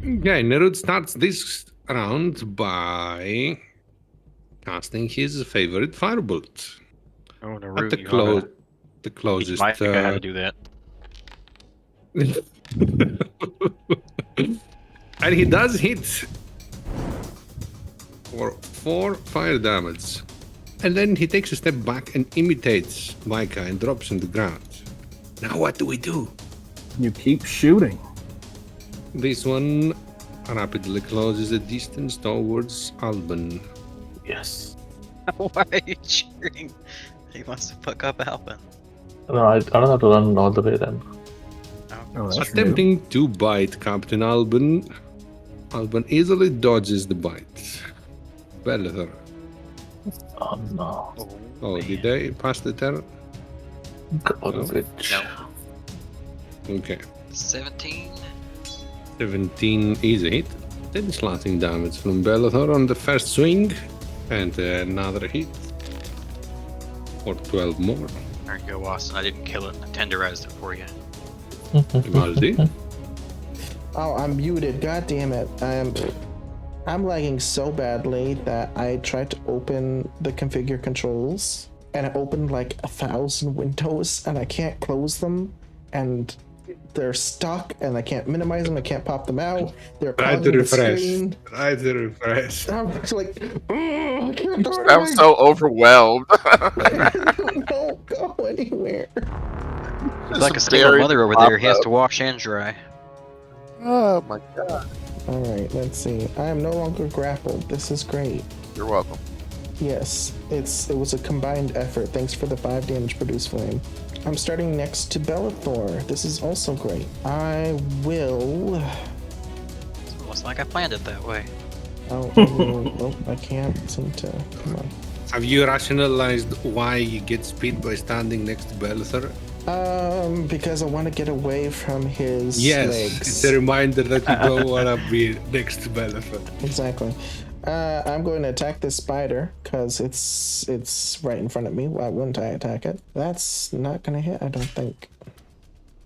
Okay, Nerud starts this round by casting his favorite firebolt Oh, at Naru, the you oughta teach closest. Micah how to do that. And he does hit for 4 fire damage. And then he takes a step back and imitates Micah and drops on the ground. Now what do we do? You keep shooting. This one rapidly closes the distance towards Alban. Yes. Why are you cheering? He wants to fuck up Alpin. No, I don't have to run all the way then. Oh, that's Attempting to bite Captain Alban. Alban easily dodges the bite. Belethor. Oh no. Oh, man. did I pass the turn? God, No. bitch. No. Okay. 17. 17 is a hit. 10 slashing damage from Belethor on the first swing. And another hit. For 12 more. There you go, Austin. I didn't kill it. I tenderized it for you. Maldi. Oh, I'm muted. God damn it. I'm lagging so badly that I tried to open the configure controls and I opened like 1,000 windows and I can't close them and they're stuck and I can't minimize them. I can't pop them out. They're Try to clogging the refresh. screen. Try to refresh. I'm just like, I can't do I'm anything. so overwhelmed. Don't go anywhere. He's like a single very mother over there. He has pop to wash and dry. Oh my god. All right, let's see. I am no longer grappled. This is great. You're welcome. Yes, it was a combined effort. Thanks for the 5 damage produced flame. I'm starting next to Belethor. This is also great. I will. It's almost like I planned it that way. Oh, I can't seem to. Come on. Have you rationalized why you get speed by standing next to Belethor? Because I want to get away from his Yes, legs. it's a reminder that you don't want to be next to Belethor. Exactly. I'm going to attack this spider because it's right in front of me. Why wouldn't I attack it? That's not going to hit, I don't think.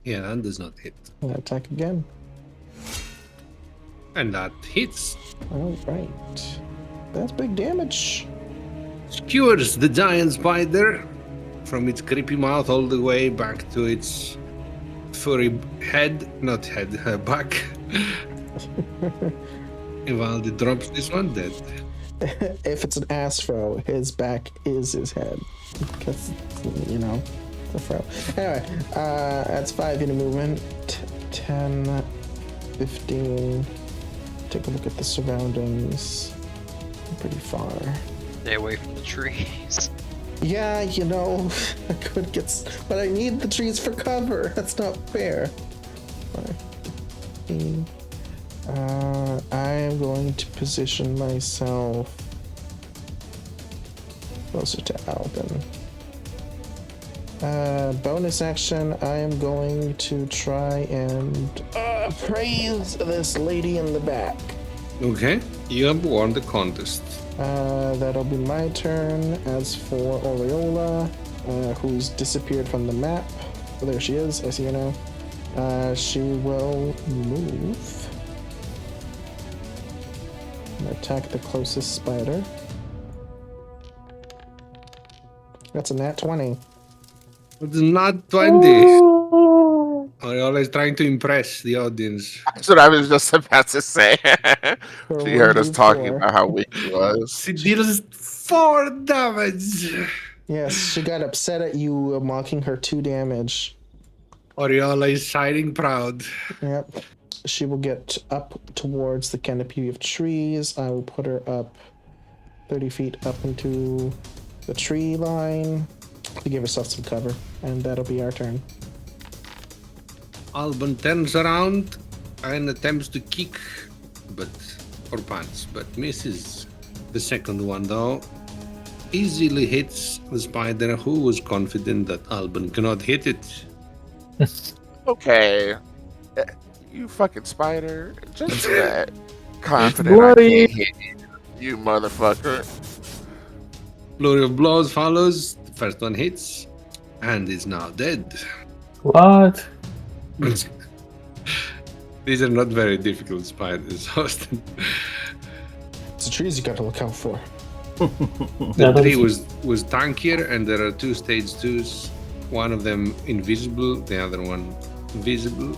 Yeah, that does not hit. I'm going to attack again. And that hits. All right. That's big damage. Skewers the giant spider from its creepy mouth all the way back to its furry head. Not head, back. Ivaldi drops this one dead. If it's an astro, his back is his head. Because, it's a fro. Anyway, that's 5 unit movement. 10, 15. Take a look at the surroundings. Pretty far. Stay away from the trees. Yeah, I could but I need the trees for cover. That's not fair. 5, 15. I am going to position myself closer to Alban. Bonus action, I am going to try and praise this lady in the back. Okay, you have won the contest. That'll be my turn. As for Oriola, who's disappeared from the map. Oh, there she is. I see her now. She will move. Attack the closest spider. That's a nat 20. It's not 20. I'm always trying to impress the audience. That's what I was just about to say. She heard us talking 1d4. about how weak he was. She deals 4 damage. Yes, she got upset at you mocking her 2 damage. Oriola is shining proud. Yep. She will get up towards the canopy of trees. I will put her up 30 feet up into the tree line to give herself some cover. And that'll be our turn. Alban turns around and attempts to kick, or punch, but misses. The second one, though, easily hits the spider, who was confident that Alban cannot hit it. Okay. You fucking spider. Just confident Bloody. I can't hit you, motherfucker. Flurry of blows follows. The first one hits and is now dead. What? These are not very difficult spiders, Austin. It's the trees you gotta look out for. The Yeah, that tree is- was tankier, and there are 2 stage 2s. One of them invisible, the other one visible,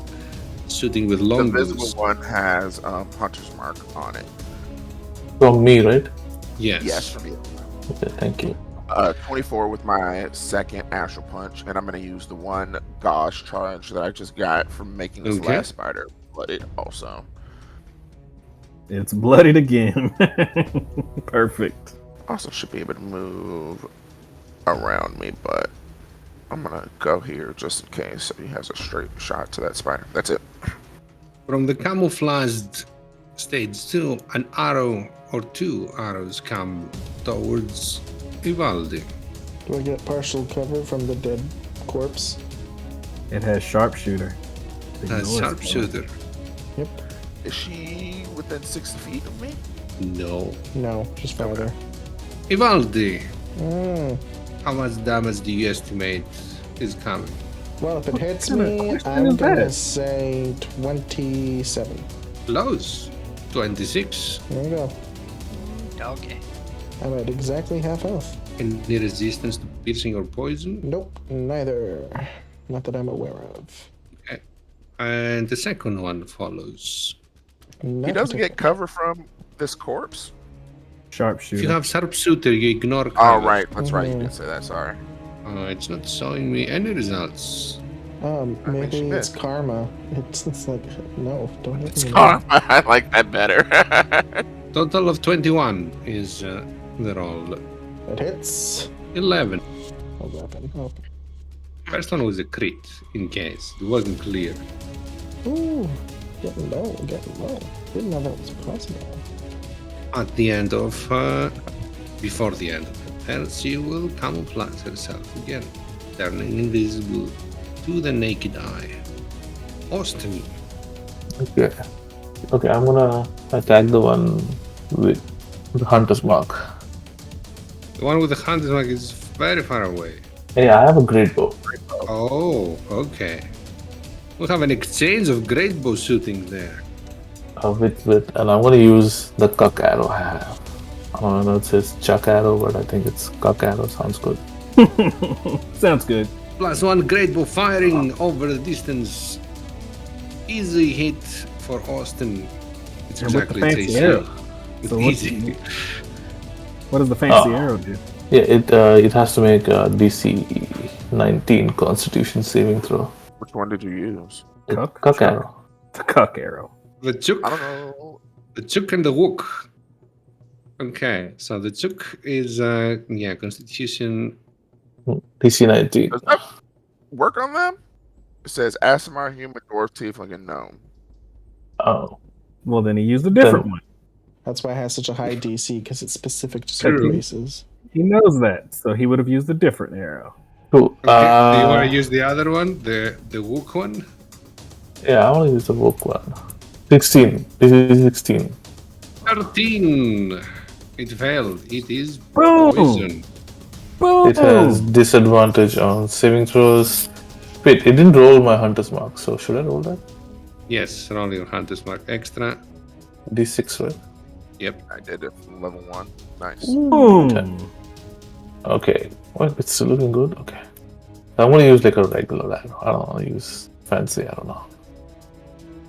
shooting with The long visible bows. one has Hunter's Mark on it. From me, right? Yes. Yes, from you. Okay, thank you. 24 with my second astral punch, and I'm gonna use the one Gosh charge that I just got from making this Okay. last spider blooded also. It's bloodied again. Perfect. Also should be able to move around me, but I'm gonna go here just in case so he has a straight shot to that spider. That's it. From the camouflaged stage 2, an arrow or 2 arrows come towards Vivaldi. Do I get partial cover from the dead corpse? It has sharpshooter. A Ignore it. sharpshooter. Yep. Is she within 60 feet of me? No. No, just farther. Vivaldi, Mm. how much damage do you estimate is coming? Well, if it hits kind of me, question I'm is gonna that? say 27. Close. 26. There you go. Okay. I'm at exactly half health. Any resistance to piercing or poison? Nope, neither. Not that I'm aware of. Okay. And the second one follows. He doesn't get cover from this corpse? Sharpshooter. If you have sharpshooter, you ignore Oh, cover. right. That's right. You Mhm. did say that. Sorry. It's not showing me any results. I Maybe she it's did. karma. It's like, no, don't hit It's me. karma. I like that better. Total of 21 is the roll. It hits. 11. 11. Oh. First one was a crit, in case. It wasn't clear. Ooh, getting low, getting low. Didn't know that was possible. At the end of, before the end of the turn, she will camouflage herself again, turning invisible to the naked eye. Austin, Okay. Okay, I'm gonna attack the one with the hunter's mark. the one with the hunter's mark is very far away. Hey, I have a great bow. Oh, okay. We have an exchange of great bow shooting there. And I'm gonna use the cuck arrow I have. I don't know, it says chuck arrow, but I think it's cuck arrow. Sounds good. Sounds good. +1 great bow firing over the distance. Easy hit for Austin. It's And with the exactly fancy 3 arrow. It's So what's- easy. What does the fancy Oh. arrow do? Yeah, it has to make a DC 19 Constitution saving throw. Which one did you use? Cuck? Cuck arrow. The cuck arrow. The chook. I don't know. The chook and the wook. Okay, so the chook is Constitution. DC 19. Does that work on them? It says Asimar, human, dwarf, tiefling, and gnome. Oh, Well, then he used a different Then- one. That's why it has such a high DC, because it's specific to True. certain races. He knows that, so he would have used a different arrow. cool. Okay, do you want to use the other one, the wook one? Yeah, I want to use the book one. 16. This is 16. 13. It failed. It is Boom! poison. Boom! It has disadvantage on saving throws. Wait, it didn't roll my hunter's mark, so should I roll that? Yes, roll your hunter's mark extra. D6, right? Yep. I did it from level 1. Nice. Boom! Okay. Well, it's still looking good. Okay. I'm gonna use like a regular arrow. I don't want to use fancy. I don't know.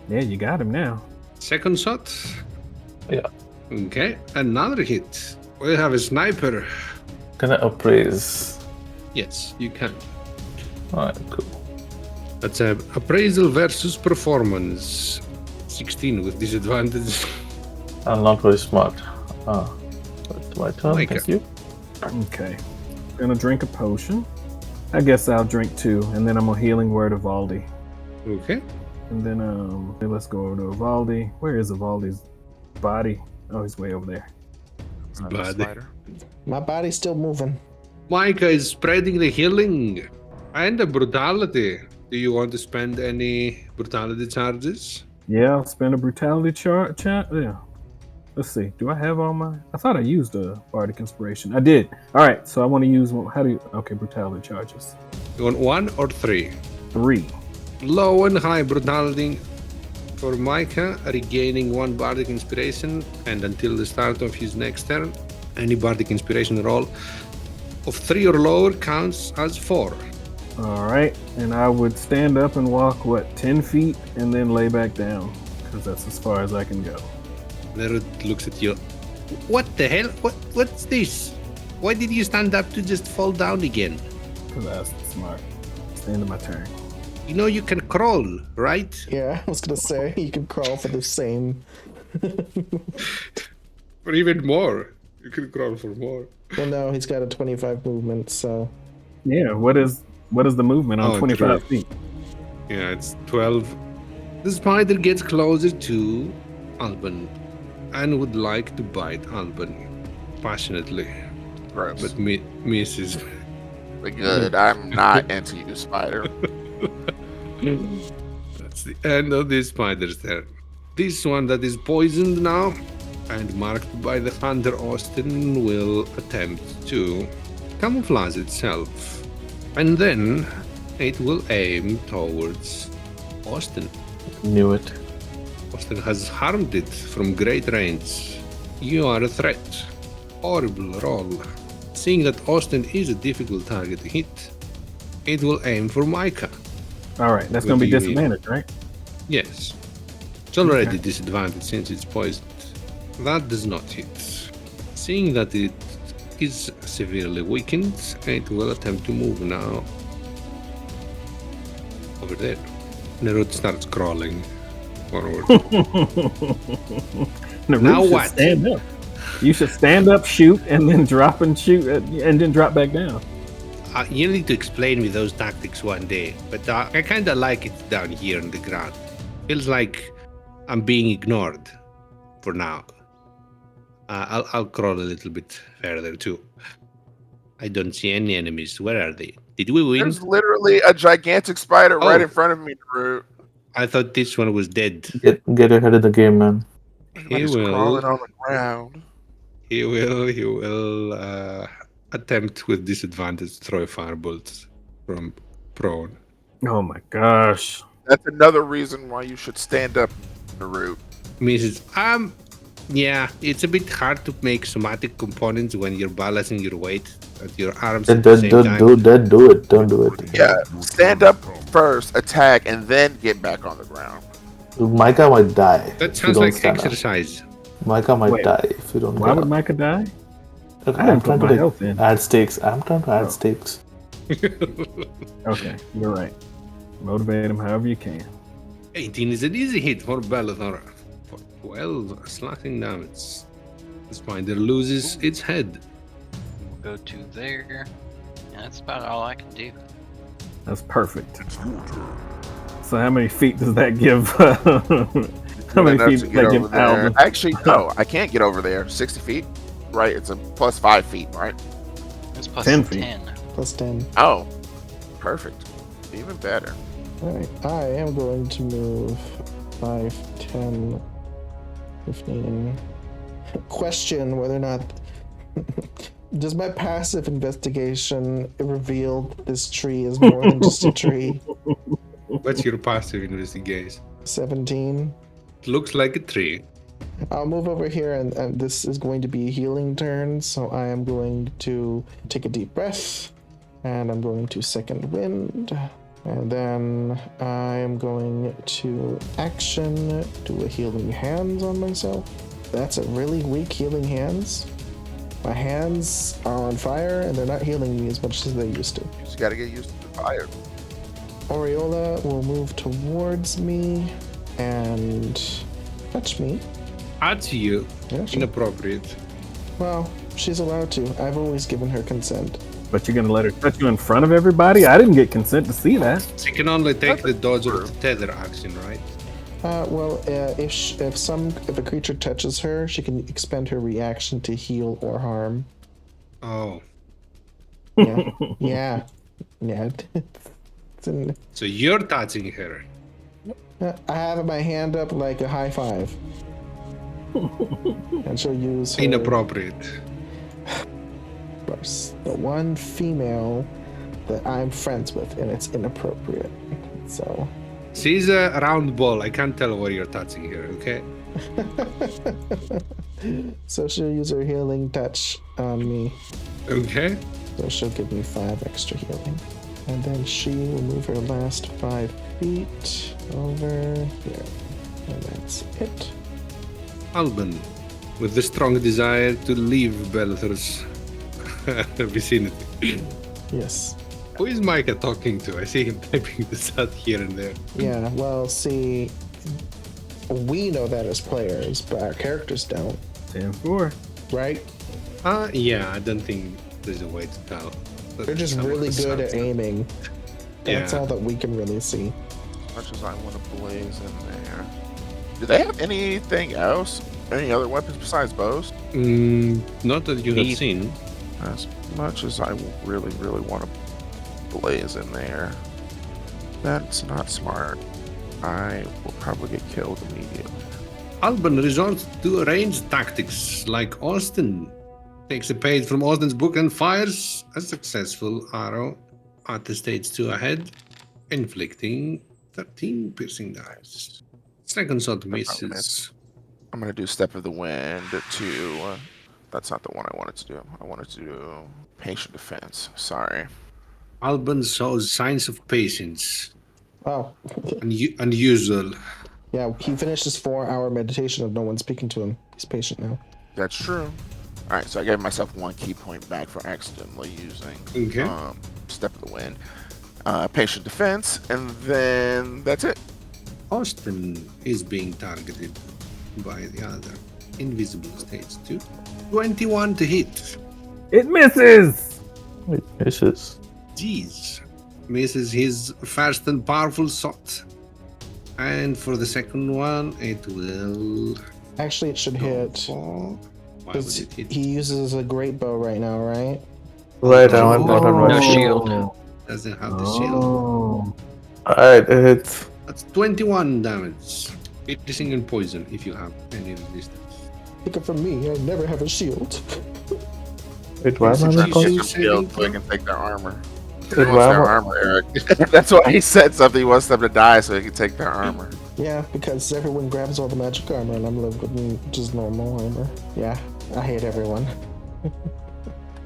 Yeah, you got him now. Second shot. Yeah. Okay, another hit. We have a sniper. Can I appraise? Yes, you can. Alright, cool. That's a appraisal versus performance. 16 with disadvantage. I'm not very smart. That's my turn. Like Thank it. you. Okay. Gonna drink a potion. I guess I'll drink 2, and then I'm a healing word of Valdi. Okay. And then let's go over to Evaldi. Where is Evaldi's body? Oh, he's way over there. It's not a Bad. spider. My body's still moving. Micah is spreading the healing and the brutality. Do you want to spend any brutality charges? Yeah, I'll spend a brutality chart. Yeah. Let's see. Do I have all my? I thought I used a bardic inspiration. I did. All right. So I want to use one. How do you? Okay, brutality charges. You want 1 or 3? 3. Low and high brutality For Micah, regaining 1 bardic inspiration, and until the start of his next turn, any bardic inspiration roll of 3 or lower counts as 4. All right, and I would stand up and walk 10 feet, and then lay back down, because that's as far as I can go. Nerud looks at you. What the hell? What's this? Why did you stand up to just fall down again? Because that's smart. It's the end of my turn. You know you can crawl, right? Yeah, I was gonna say you can crawl for the same. Or even more. You can crawl for more. Well, no, he's got a 25 movement, so Yeah, what is the movement on 25 feet? Yeah, it's 12. The spider gets closer to Alban and would like to bite Alban passionately, Gross. but misses. But good. I'm not into you, spider. That's the end of this spider's turn. This one that is poisoned now and marked by the hunter Austin will attempt to camouflage itself. And then it will aim towards Austin. Knew it. Austin has harmed it from great range. You are a threat. Horrible roll. Seeing that Austin is a difficult target to hit, it will aim for Micah. All right, that's What going to be do you mean? disadvantage, right? Yes. It's already Okay. disadvantage since it's poisoned. That does not hit. Seeing that it is severely weakened, it will attempt to move now. Over there. Nerud starts crawling forward. Now Now should what? Stand up. You should stand up, shoot, and then drop and shoot, and then drop back down. You need to explain me those tactics one day, but I kind of like it down here on the ground. Feels like I'm being ignored for now. I'll crawl a little bit further too. I don't see any enemies. Where are they? Did we win? There's literally a gigantic spider right Oh. in front of me, Drew. I thought this one was dead. Get ahead of the game, man. He He's will. crawling on the ground. He will attempt with disadvantage to throw a firebolt from prone. Oh my gosh. That's another reason why you should stand up, Drew. Misses. Yeah, it's a bit hard to make somatic components when you're balancing your weight at your arms at the same time. Do it. Don't do it. Yeah, stand up first, attack, and then get back on the ground. Micah might die. That if you sounds don't like stand up. exercise. Micah might Wait. die if you don't. Why get would up. Micah die? Look, I didn't I'm put trying my to health in. add stakes. I'm trying to add Oh. stakes. Okay, you're right. Motivate him however you can. 18 is an easy hit for Bellathor. For 12 slashing damage. The spider loses its head. We'll go to there. And that's about all I can do. That's perfect. So how many feet does that give? How many Enough feet to does get that over give there. Alvin? Actually, no, I can't get over there. 60 feet, right? It's a plus 5 feet, right? It's plus 10 10. feet. plus 10. Oh, perfect. Even better. Alright, I am going to move 5, 10, 15. Question whether or not. Does my passive investigation reveal that this tree is more than just a tree? What's your passive investigation? 17. Looks like a tree. I'll move over here, and this is going to be a healing turn, so I am going to take a deep breath, and I'm going to second wind, and then I am going to action, do a healing hands on myself. That's a really weak healing hands. My hands are on fire, and they're not healing me as much as they used to. You just gotta get used to the fire. Aureola will move towards me and touch me. That's you. Yeah, sure. Inappropriate. Well, she's allowed to. I've always given her consent. But you're gonna let her touch you in front of everybody? I didn't get consent to see that. She can only take the dodge or the tether action, right? If a creature touches her, she can expend her reaction to heal or harm. Oh. Yeah. Yeah. So you're touching her. I have my hand up like a high five. And she'll use her, Inappropriate. of course, the one female that I'm friends with, and it's inappropriate. So She's a round ball. I can't tell where you're touching here, okay? So she'll use her healing touch on me. Okay. So she'll give me 5 extra healing. And then she will move her last 5 feet over here. And that's it. Alban, with the strong desire to leave Belthor's vicinity. Yes. Who is Micah talking to? I see him typing this out here and there. Yeah, well, see, we know that as players, but our characters don't, 10-4. right? Yeah, I don't think there's a way to tell. They're just really good at aiming. That's Yeah. all that we can really see. As much as I want to blaze in there. Do they have anything else? Any other weapons besides bows? Not that you have seen. As much as I really, really want to blaze in there, that's not smart. I will probably get killed immediately. Alban resorts to ranged tactics like Austin. Takes a page from Austin's book and fires a successful arrow at the stage 2 ahead, inflicting 13 piercing damage. Second shot misses. I'm going to do Step of the Wind to... that's not the one I wanted to do. I wanted to do Patient Defense. Sorry. Alban shows signs of patience. Oh, Unusual. yeah, he finished his 4-hour meditation of no one speaking to him. He's patient now. That's true. Alright, so I gave myself 1 key point back for accidentally using Okay. Step of the Wind. Patient Defense, and then that's it. Austin is being targeted by the other invisible stage 2. 21 to hit. It misses. It misses. Jeez. Misses his first and powerful shot. And for the second one, it will Actually, it should go hit. for... Why would Because it hit? he uses a great bow right now, right? Right, I went not on No right. shield. Doesn't have the shield. Oh. Alright, it hits. That's 21 damage. Piercing and poison if you have any resistance. Take it from me, I never have a shield. Wait, why am I Constitution not Take calling? their saving shield so they throw? can take their armor. He Wait, wants why their am I? armor, Eric. That's why he said something. He wants them to die so he can take their armor. Yeah, because everyone grabs all the magic armor and I'm left with just normal armor. Yeah, I hate everyone.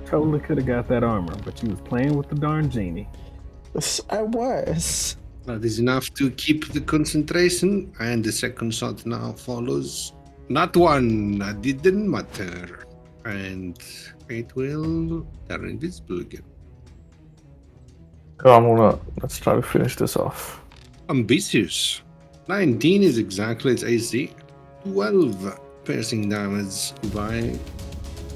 Totally could have got that armor, but you was playing with the darn genie. I was. That is enough to keep the concentration, and the second shot now follows. Not one, that didn't matter. And it will turn invisible again. Oh, let's try to finish this off. Ambitious. 19 is exactly its AC. 12 piercing damage by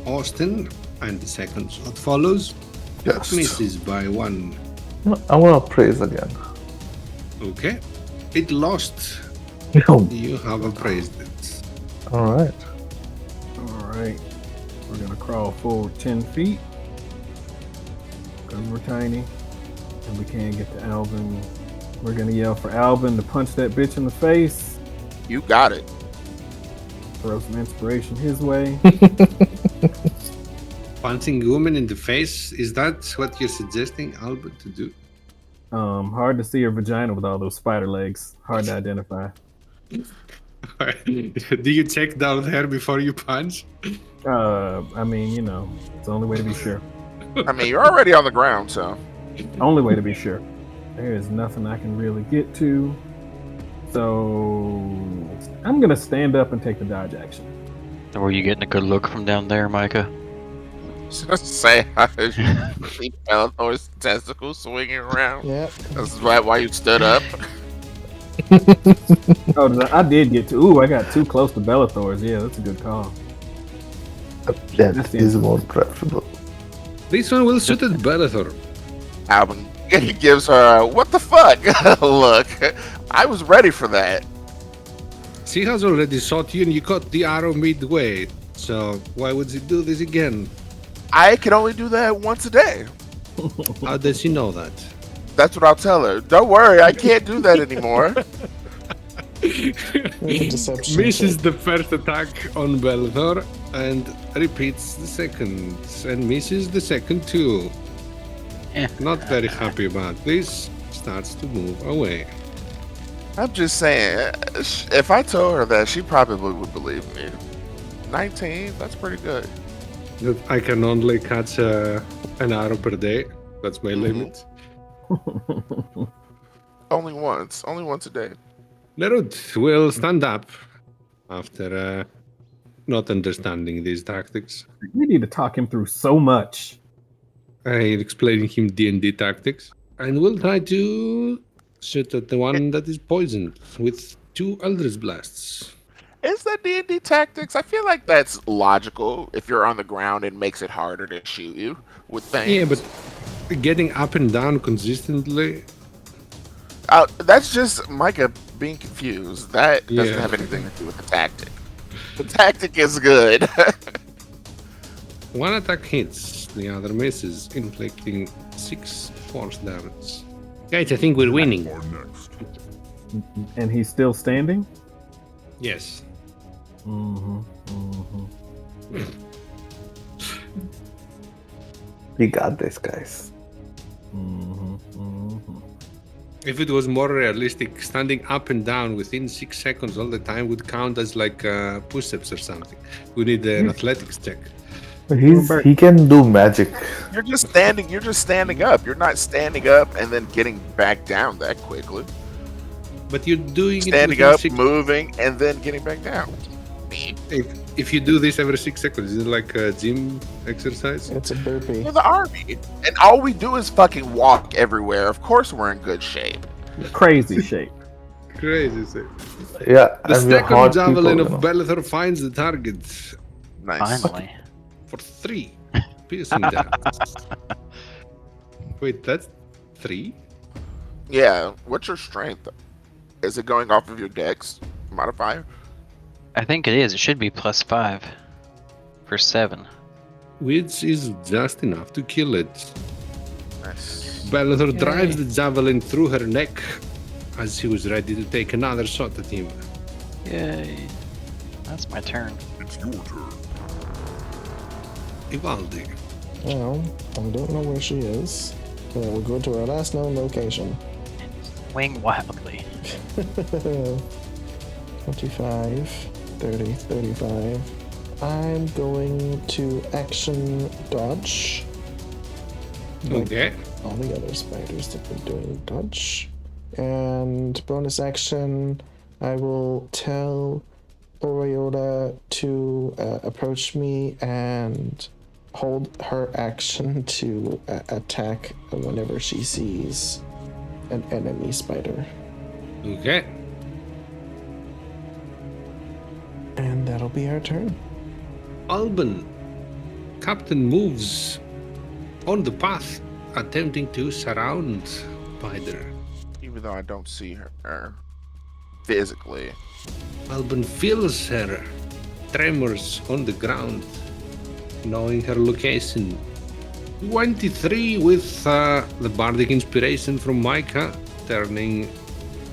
Austin, and the second shot follows. That Yes. misses by 1. I want to praise again. Okay. It lost. You have appraised it. Alright. Alright. We're gonna crawl forward 10 feet. Because we're tiny. And we can't get to Alvin. We're gonna yell for Alvin to punch that bitch in the face. You got it. Throw some inspiration his way. Punching a woman in the face, is that what you're suggesting Albert to do? Hard to see her vagina with all those spider legs. Hard to identify. Do you check down there before you punch? I mean, you know, it's the only way to be sure. I mean, you're already on the ground, so. Only way to be sure. There is nothing I can really get to. So I'm gonna stand up and take the dodge action. Were you getting a good look from down there, Micah? Just say how you see Bellator's testicles swinging around. Yep. That's why you stood up. Oh, I did get to. Ooh, I got too close to Bellathor's. Yeah, that's a good call. That is more preferable. This one will suit Bellator. Alvin gives her a, what the fuck look. I was ready for that. She has already shot you and you caught the arrow midway. So why would she do this again? I can only do that once a day. How does she know that? That's what I'll tell her. Don't worry, I can't do that anymore. Deception. Misses the first attack on Bellator and repeats the second. And misses the second too. Not very happy about this. Starts to move away. I'm just saying, if I told her that, she probably would believe me. 19, that's pretty good. That I can only catch an arrow per day. That's my limit. Only once a day. Nerud will stand up after not understanding these tactics. We need to talk him through so much. I explaining him D&D tactics, and we'll try to shoot at the one that is poisoned with 2 Eldritch Blasts. Is that D&D tactics? I feel like that's logical. If you're on the ground, it makes it harder to shoot you with things. Yeah, but getting up and down consistently. That's just Micah being confused. That doesn't Yeah. have anything to do with the tactic. The tactic is good. One attack hits, the other misses, inflicting 6 force damage. Guys, I think we're winning. And he's still standing? Yes. Mm-hmm. We got this, guys. If it was more realistic, standing up and down within 6 seconds all the time would count as like push-ups or something. We need an athletics check. He can do magic. You're just standing up. You're not standing up and then getting back down that quickly. But you're doing Standing it up, within 6 moving, and then getting back down. If you do this every 6 seconds, is it like a gym exercise? It's a burpee. We're the army, and all we do is fucking walk everywhere. Of course, we're in good shape. Crazy shape. Crazy. Sir. Yeah, The and we're second hard javelin people, of Bellathor finds the target Nice. Finally. for 3 piercing damage. Wait, that's 3? Yeah. What's your strength? Is it going off of your dex modifier? I think it is. It should be +5 for 7. Which is just enough to kill it. Nice. Bellathor drives the javelin through her neck as she was ready to take another shot at him. Yay. That's my turn. Ivaldi. Well, I don't know where she is. But we'll go to our last known location. Wing wildly. 25, 30, 35. I'm going to action dodge. Like Okay. all the other spiders have been doing dodge. And bonus action, I will tell Oriola to approach me and hold her action to attack whenever she sees an enemy spider. Okay. And that'll be our turn. Alban. Captain moves on the path, attempting to surround Spider. Even though I don't see her physically. Alban feels her tremors on the ground, knowing her location. 23 with the bardic inspiration from Micah, turning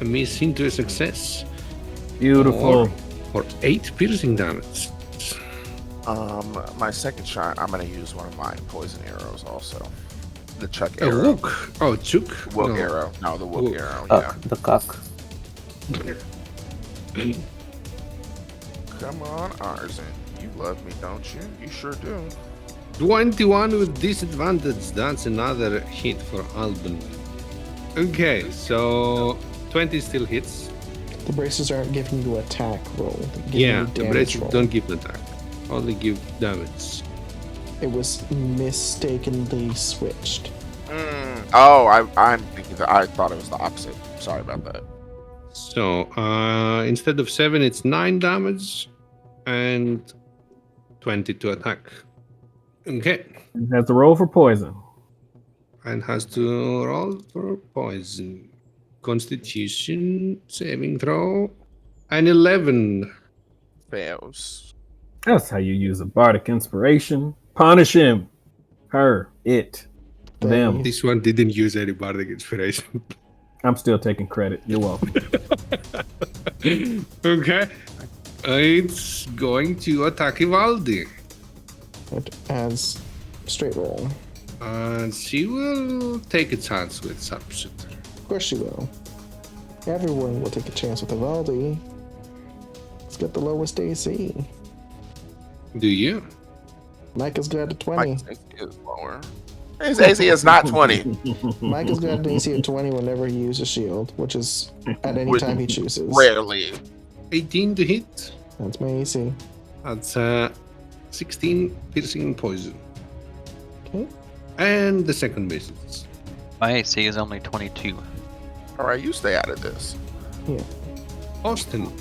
a miss into a success. Beautiful. For 8 piercing damage. My second shot, I'm gonna use one of my poison arrows also. The chuck A arrow. wook. Oh, chook. Wook No. arrow. No, the wook Wook. arrow. Yeah. The cock. Come on, Arzen. You love me, don't you? You sure do. 21 with disadvantage. That's another hit for Alban. Okay, so 20 still hits. The braces aren't giving you attack roll. They're giving Yeah, you the damage braces roll. don't give attack, only give damage. It was mistakenly switched. Oh, I'm thinking that I thought it was the opposite. Sorry about that. So instead of 7, it's 9 damage and 20 to attack. Okay, He has to roll for poison. and has to roll for poison. Constitution saving throw. An 11. Fails. That's how you use a bardic inspiration. Punish him. Her. It. Them. This one didn't use any bardic inspiration. I'm still taking credit. You're welcome. Okay. It's going to attack Ivaldi. It adds straight roll. And she will take a chance with sharpshooter. Of course she will. Everyone will take a chance with Evaldi. Let's get the lowest AC. Do you? Micah's got a 20. Mike's AC is lower. His AC is not 20. Micah's got an AC of 20 whenever he uses shield, which is at any time he chooses. Rarely. 18 to hit. That's my AC. That's 16 piercing poison. Okay. And the second basis. My AC is only 22. All right, you stay out of this. Austin.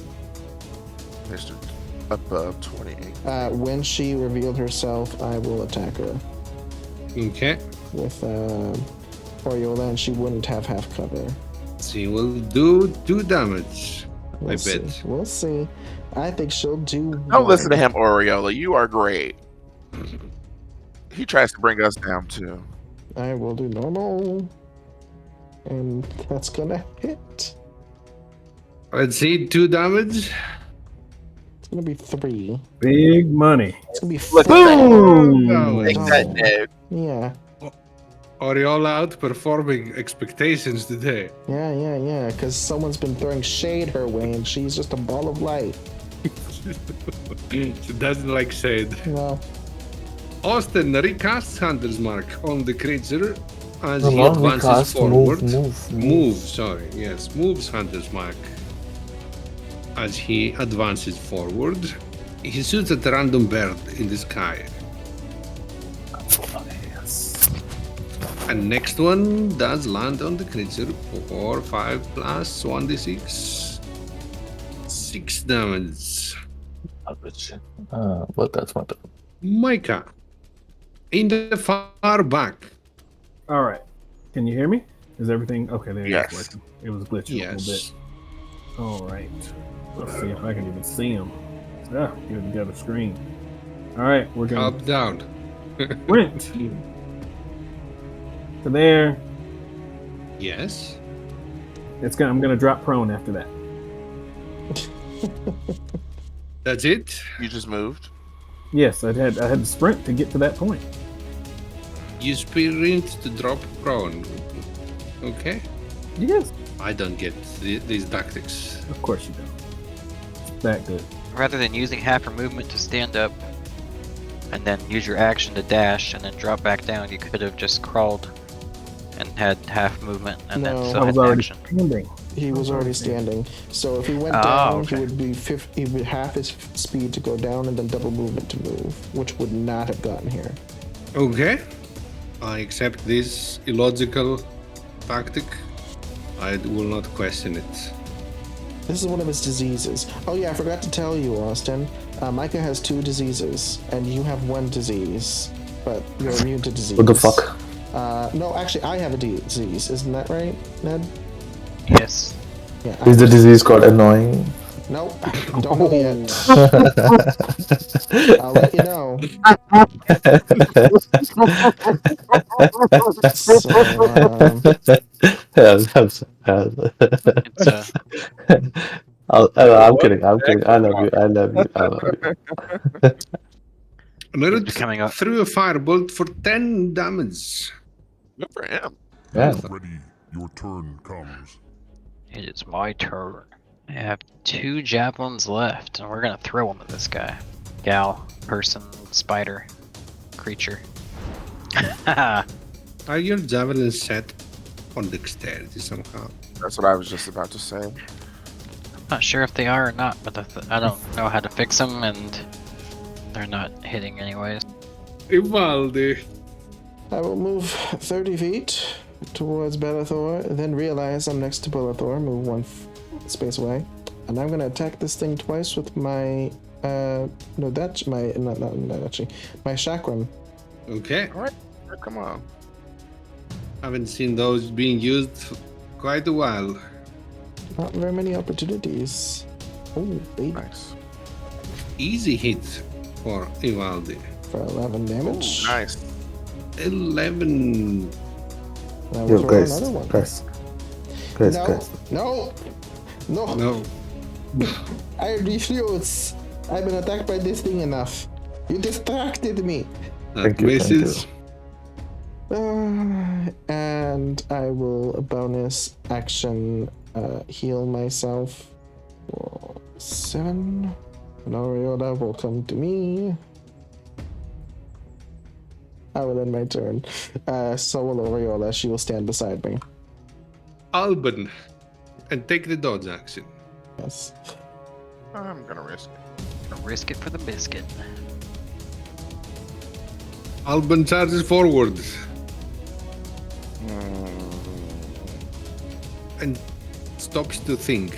Mr. Above 28. When she revealed herself, I will attack her Okay. with Oriola, and she wouldn't have half cover. She will do 2 damage. We'll see. bet. We'll see. I think she'll do. Don't listen to him, Oriola. You are great. He tries to bring us down too. I will do normal, and that's gonna hit. Let's see, 2 damage. It's gonna be 3. Big money. It's gonna be Look, 4. Boom! Take that, Dave. Yeah. Oriola outperforming expectations today. Yeah. Because someone's been throwing shade her way, and she's just a ball of light. She doesn't like shade. No. Austin recasts Hunter's Mark on the creature as he Not advances recast, forward. move. Moves Hunter's Mark as he advances forward. He shoots at a random bird in the sky. And next one does land on the creature for 5 plus 1d6. 6 damage. But that's my turn. Micah. In the far back. All right. Can you hear me? Is everything okay? There Yes. it is. It was glitching a little bit. Yes. All right. Let's see if I can even see him. Ah, good. We got a screen. All right, we're gonna Up, down. sprint to there. Yes. I'm gonna drop prone after that. That's it. You just moved. Yes, I had to sprint to get to that point. You sprint to drop prone. Okay. Yes, I don't get these tactics. of course you don't. That good. Rather than using half your movement to stand up and then use your action to dash and then drop back down, you could have just crawled and had half movement and then No. still I had was already action. standing. He was already standing. So if he went Oh, down, okay. he would be he would half his speed to go down and then double movement to move, which would not have gotten here. Okay. I accept this illogical tactic. I will not question it. This is one of his diseases. Oh yeah, I forgot to tell you, Austin. Micah has 2 diseases, and you have 1 disease, but you're immune to disease. What the fuck? No, actually, I have a disease. Isn't that right, Ned? Yes. Yeah. Is the disease called annoying? Nope. Don't know yet. I'll let you know. So, It's I'm kidding. I love you. Another becoming a threw a firebolt for 10 damage. Good for him. Yeah. Ready, your turn comes. It is my turn. I have 2 javelins left, and we're gonna throw them at this guy. Gal, person, spider, creature. Are your javelins set on dexterity somehow? That's what I was just about to say. Not sure if they are or not, but I don't know how to fix them, and they're not hitting anyways. Ivaldi. I will move 30 feet towards Bellathor, and then realize I'm next to Bellathor, move 1 space away. And I'm gonna attack this thing twice with my, no, that's my, not actually, my chakram. Okay. Alright, come on. Haven't seen those being used for quite a while. Not very many opportunities. Oh, 8 Nice. Easy hit for Ivaldi. for 11 damage. Nice. 11. And I will Yo, throw guys, another one. guys, No, No. I refuse. I've been attacked by this thing enough. You distracted me. That Thank you, misses. And I will bonus action heal myself. 7. And Aureola will come to me. I will end my turn. So will Aureola. She will stand beside me. Alban, and take the dodge action. Yes. I'm gonna risk it. Risk it for the biscuit. Alban charges forward and stops to think.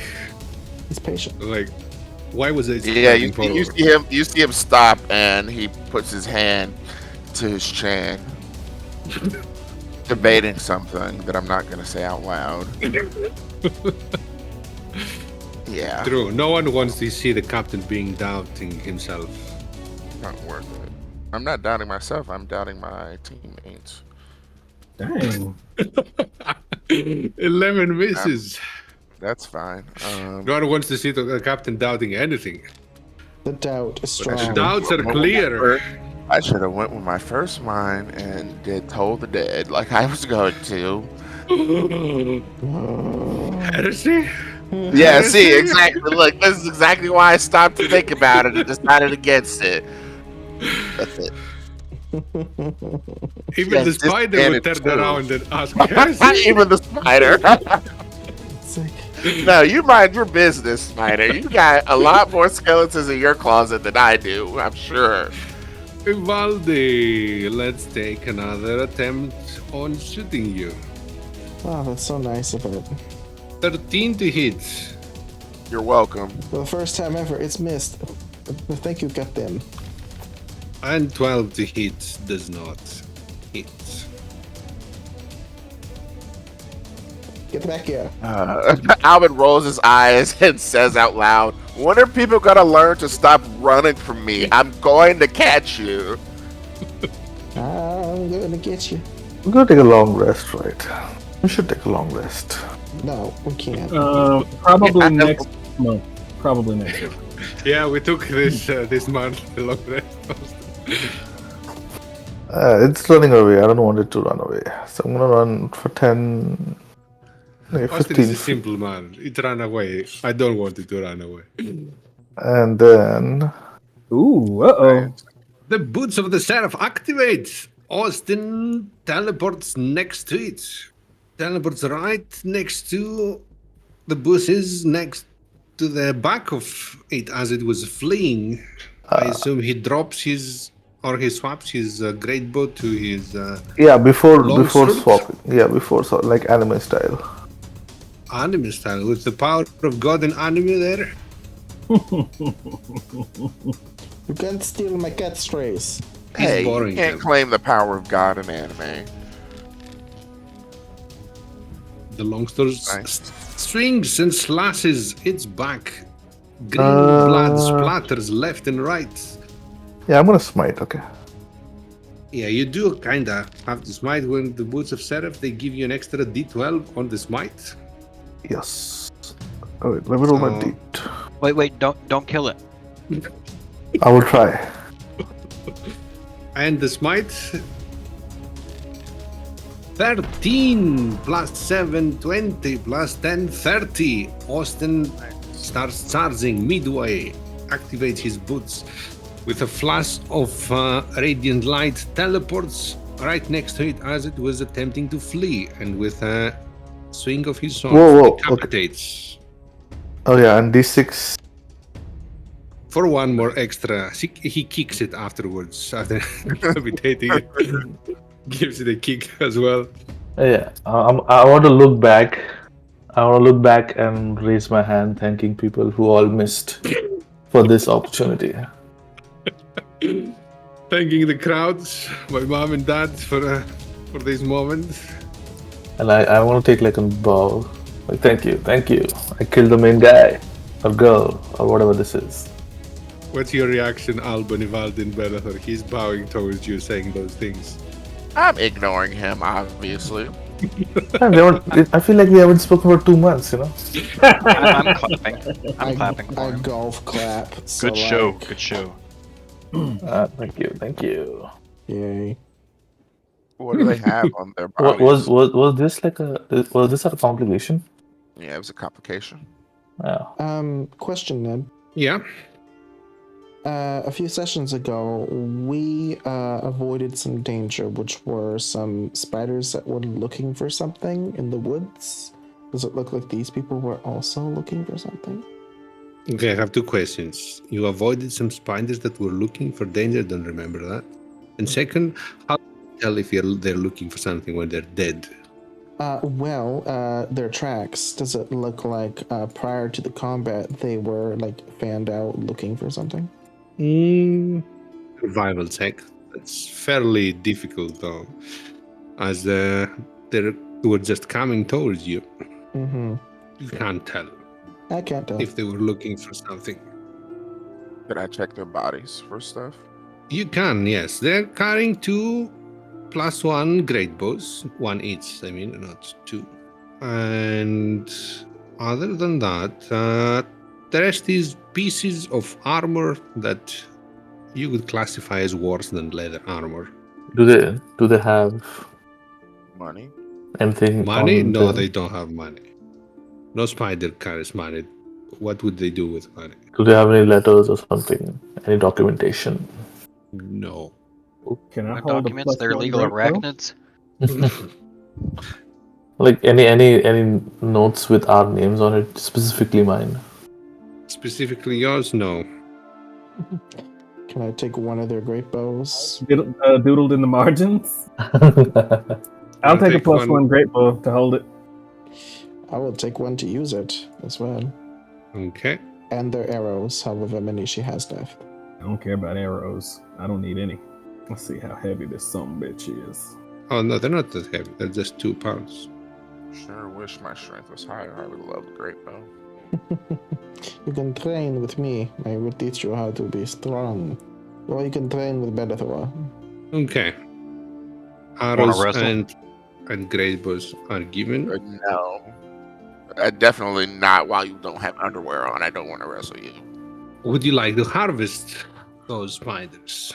He's patient. Like, why was I Yeah, striking forward? you see him stop, and he puts his hand to his chin, debating something that I'm not gonna say out loud. Yeah, True. No one wants to see the captain being doubting himself. not worth it. I'm not doubting myself. I'm doubting my teammates. Dang. 11 misses. That's fine. No one wants to see the captain doubting anything. The doubt is But the strong. doubts are clear. I should have went with my first mind and did Toll the Dead like I was going to. Heresy? Yeah, see, exactly. Look, this is exactly why I stopped to think about it and decided against it. That's it. Even Yes, the this spider would damage turn too. around and ask heresy. Even the spider. It's like, No, you mind your business, spider. You got a lot more skeletons in your closet than I do, I'm sure. Vivaldi, let's take another attempt on shooting you. wow, that's so nice of it. 13 to hit. You're welcome. For the first time ever, it's missed. Thank you, Captain. And 12 to hit does not hit. Get back here. Alvin rolls his eyes and says out loud, "When are people gonna learn to stop running from me? I'm going to catch you." I'm gonna get you. We're gonna take a long rest, right? We should take a long rest. No, we can't. Probably Yeah, next month. Probably next month. Yeah, we took this month a long rest. It's running away. I don't want it to run away. So I'm gonna run for 10, maybe Austin 15 is a feet. simple man. It ran away. I don't want it to run away. And then Ooh, uh-oh. The boots of the seraph activate. Austin teleports next to it. Teleports right next to the bushes, next to the back of it as it was fleeing. I assume he drops his, or he swaps his great bow to his yeah, before Longsword? swapping. Yeah, like anime style. anime style with the power of God and anime there. You can't steal my cat strays. Hey, you boring, can't Tim. claim the power of God in anime. The longsword Nice. swings and slashes its back. Green blood splatters left and right. Yeah, I'm gonna smite. Okay. Yeah, you do kinda have to smite when the boots of Seraph, they give you an extra d12 on the smite. Yes. All right. Let me roll my So- d. Wait, don't kill it. I will try. And the smite 13 plus 7, 20 plus 10, 30. Austin starts charging midway, activates his boots with a flash of radiant light, teleports right next to it as it was attempting to flee, and with a swing of his sword, Whoa, okay. decapitates. Oh yeah, and d6. For one more extra, he kicks it afterwards after decapitating it. Gives it a kick as well. Yeah. I want to look back. I want to look back and raise my hand, thanking people who all missed for this opportunity. Thanking the crowds, my mom and dad for this moment. And I want to take like a bow. Like, thank you. I killed the main guy, or girl, or whatever this is. What's your reaction, Alban, Ivaldin, Bellathor? He's bowing towards you, saying those things. I'm ignoring him, obviously. I feel like we haven't spoken for 2 months, you know? I'm clapping. I'm clapping for I him. golf clap. So Good show. like, Good show. Thank you. Yay. What do they have on their What bodies? was this like was this a complication? Yeah, it was a complication. Yeah. Question, Ned. Yeah. A few sessions ago, we avoided some danger, which were some spiders that were looking for something in the woods. Does it look like these people were also looking for something? Okay, I have two questions. You avoided some spiders that were looking for danger. Don't remember that. And second, how do you tell if they're looking for something when they're dead? Their tracks. Does it look like prior to the combat they were like fanned out looking for something? Survival check. That's fairly difficult though, as they were just coming towards you. Mm-hmm. You can't tell I can't tell. if they were looking for something. Did I check their bodies for stuff? You can, yes. They're carrying 2 +1 great bows, 1 each. I mean, not 2. And other than that, the rest is pieces of armor that you could classify as worse than leather armor. Do they have Money? anything Money? on No, them? they don't have money. No spider carries money. What would they do with money? Do they have any letters or something? Any documentation? No. Can I Their hold documents, a they're +1 legal great bow? arachnids. Like any notes with our names on it, specifically mine. Specifically yours? No. Can I take one of their great bows? Doodled in the margins. I'll I'll take a take one. +1 great bow to hold it. I will take one to use it as well. Okay. And their arrows, however many she has left. I don't care about arrows. I don't need any. Let's see how heavy this son bitch is. Oh, no, they're not that heavy. They're just 2 pounds. Sure wish my strength was higher. I would love the great bow. You can train with me. I will teach you how to be strong. Or you can train with Bellathor. Okay. Arrows wrestle? and great bows are given. No. Definitely not while you don't have underwear on. I don't want to wrestle you. Would you like to harvest those spiders?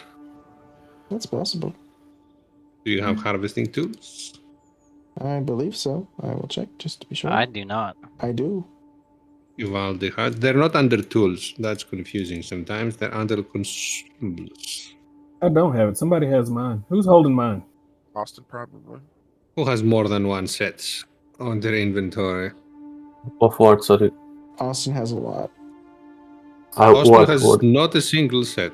That's possible. Do you have harvesting tools? I believe so. I will check just to be sure. I do not. I do. Uvalde has. They're not under tools. That's confusing sometimes. They're under consumables. I don't have it. Somebody has mine. Who's holding mine? Austin, probably. Who has more than one set on their inventory? Of what? Sorry. Austin has a lot. Austin has What? not a single set.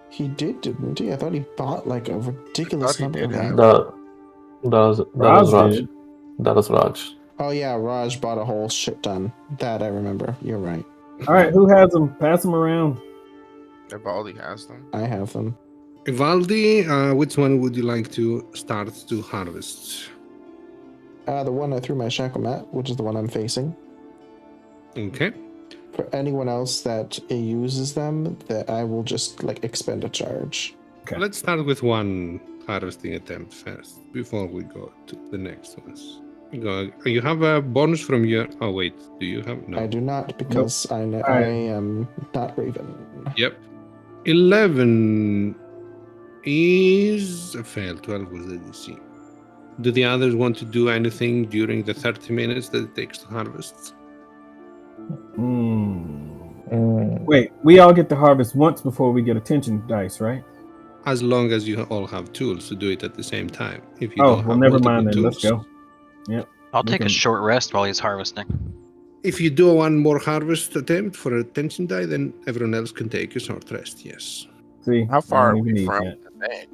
He did, didn't he? I thought he bought like a ridiculous I thought he number of did have them. That Raj was Raj. did. That was Raj. Oh yeah, Raj bought a whole shit ton. That I remember. You're right. All right, who has them? Pass them around. Evaldi has them. I have them. Uvalde, which one would you like to start to harvest? The one I threw my shackle at, which is the one I'm facing. Okay. For anyone else that uses them, that I will just like expend a charge. Okay. Let's start with one harvesting attempt first before we go to the next ones. You have a bonus from your. Oh wait, do you have? No. I do not because I Alright. am not Raven. Yep. 11 is a fail. 12 was the DC. Do the others want to do anything during the 30 minutes that it takes to harvest? Wait, we all get to harvest once before we get attention dice, right? As long as you all have tools to do it at the same time. If you Oh, don't well, have never multiple mind then. tools. Let's go. Yep. I'll We take a can- short rest while he's harvesting. If you do one more harvest attempt for a tension die, then everyone else can take a short rest, yes. See, How far I are don't even we need from that. the thing?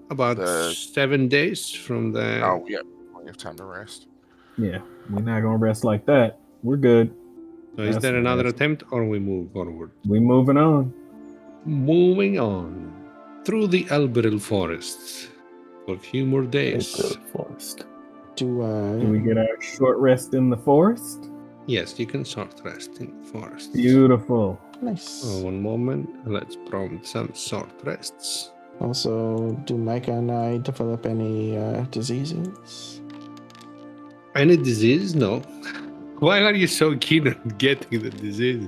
About The- 7 days from the... Oh, we have plenty of time to rest. Yeah, we're not gonna rest like that. We're good. So is That's there another nice. attempt or we move forward? We moving on. Moving on through the Elberil forests for a few more days. April Forest. Do Do we get our short rest in the forest? Yes, you can short rest in the forest. Beautiful. nice. Oh, one moment. Let's prompt some short rests. Also, do Micah and I develop any diseases? Any disease? No. Why are you so keen on getting the disease?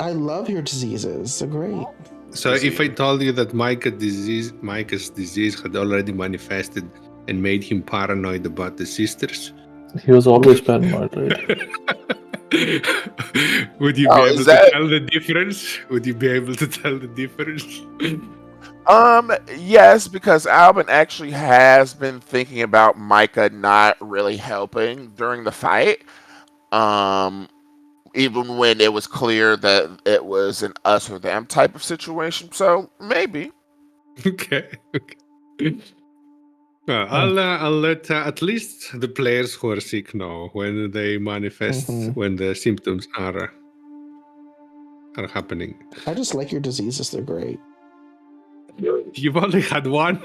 I love your diseases. They're great. So if I told you that Micah's disease had already manifested and made him paranoid about the sisters, He was always paranoid, right? Would you be Oh, able is to that- tell the difference? Would you be able to tell the difference? Yes, because Albin actually has been thinking about Micah not really helping during the fight. Um, even when it was clear that it was an us or them type of situation. So maybe. Okay. Well, I'll let at least the players who are sick know when they manifest, when the symptoms are happening. I just like your diseases. They're great. You've only had one.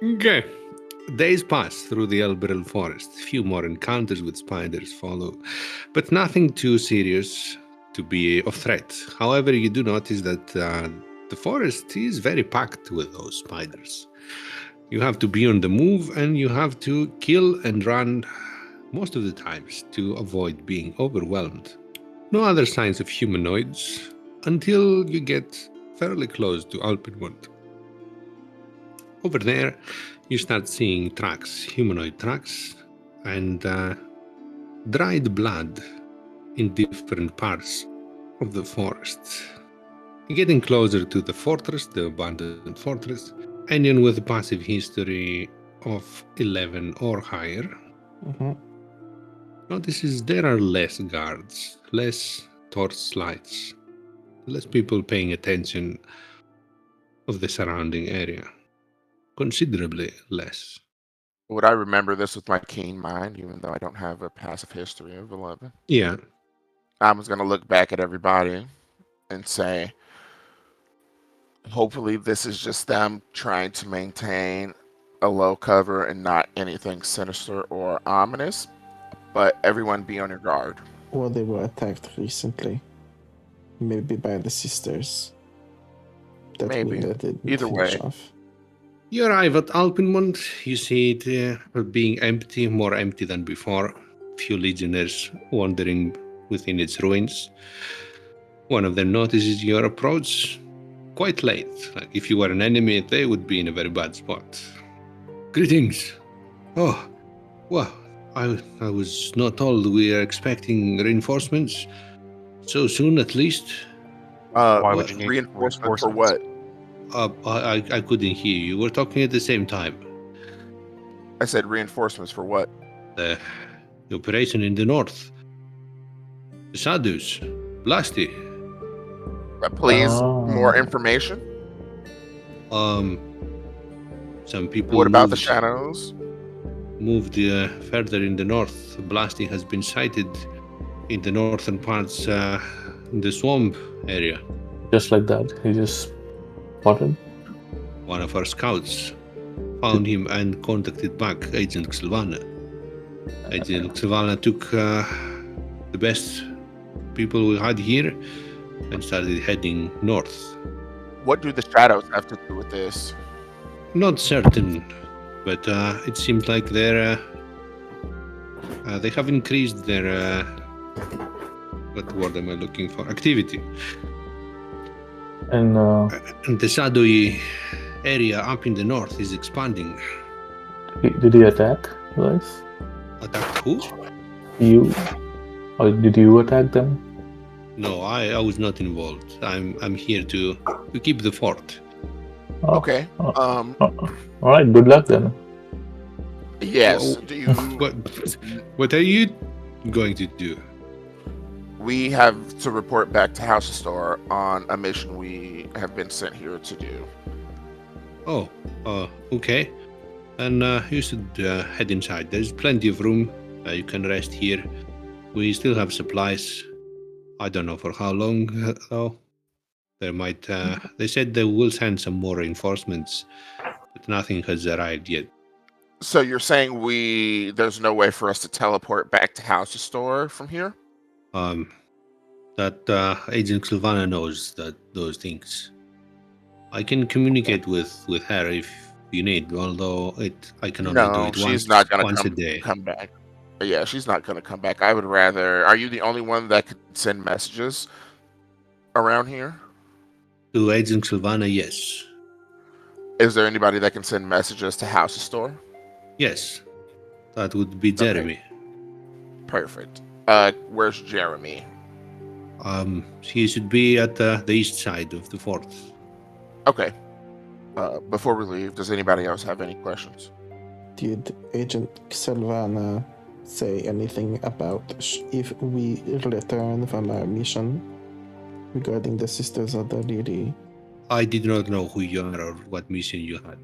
Okay. Days pass through the Elberel forest. Few more encounters with spiders follow, but nothing too serious to be of threat. However, you do notice that the forest is very packed with those spiders. You have to be on the move and you have to kill and run most of the times to avoid being overwhelmed. No other signs of humanoids until you get fairly close to Alpinmont. Over there, you start seeing tracks, humanoid tracks, and dried blood in different parts of the forest. Getting closer to the fortress, the abandoned fortress, anyone with a passive history of 11 or higher notices there are less guards, less torch lights, less people paying attention of the surrounding area. Considerably less. Would I remember this with my keen mind, even though I don't have a passive history of 11? Yeah. I was going to look back at everybody and say, hopefully this is just them trying to maintain a low cover and not anything sinister or ominous, but everyone be on your guard. Well, they were attacked recently. Maybe by the sisters. That Maybe. that didn't Either finish way. off. You arrive at Alpinmont, you see it being empty, more empty than before. Few legionnaires wandering within its ruins. One of them notices your approach quite late. Like if you were an enemy, they would be in a very bad spot. Greetings. Oh, well, I was not told we are expecting reinforcements so soon at least. Why would you need Reinforcement for reinforcements? what? I couldn't hear you. We're talking at the same time. I said reinforcements for what? The operation in the north. The Sadus. Blasty. Please, more Oh. information. Some people What about the moved- shadows? moved further in the north. Blasting has been sighted in the northern parts, in the swamp area. Just like that. He just spotted. One of our scouts found him and contacted back Agent Sylvana. Agent Sylvana took the best people we had here and started heading north. What do the shadows have to do with this? Not certain, but it seems like they have increased their what word am I looking for? Activity. And And the Sadoi area up in the north is expanding. did he attack, guys? Attack who? You? Or did you attack them? No, I was not involved. I'm here to keep the fort. Oh, Okay. all right. Good luck then. Yes. Well, Do you? What are you going to do? We have to report back to House Store on a mission we have been sent here to do. Oh, okay. And you should head inside. There's plenty of room. You can rest here. We still have supplies. I don't know for how long, though. There might. They said they will send some more reinforcements, but nothing has arrived yet. So you're saying there's no way for us to teleport back to House Store from here? That Agent Sylvana knows those things. I can communicate with her if you need, although I can only do No, it she's not gonna once a day. come back. Yeah, she's not gonna come back. I would rather. Are you the only one that could send messages around here? To Agent Sylvana, yes. Is there anybody that can send messages to House Store? Yes. That would be Jeremy. Perfect. Where's Jeremy? He should be at the east side of the fort. Okay. Before we leave, does anybody else have any questions? Did Agent Silvana say anything about if we return from our mission regarding the Sisters of the Lily? I did not know who you are or what mission you had.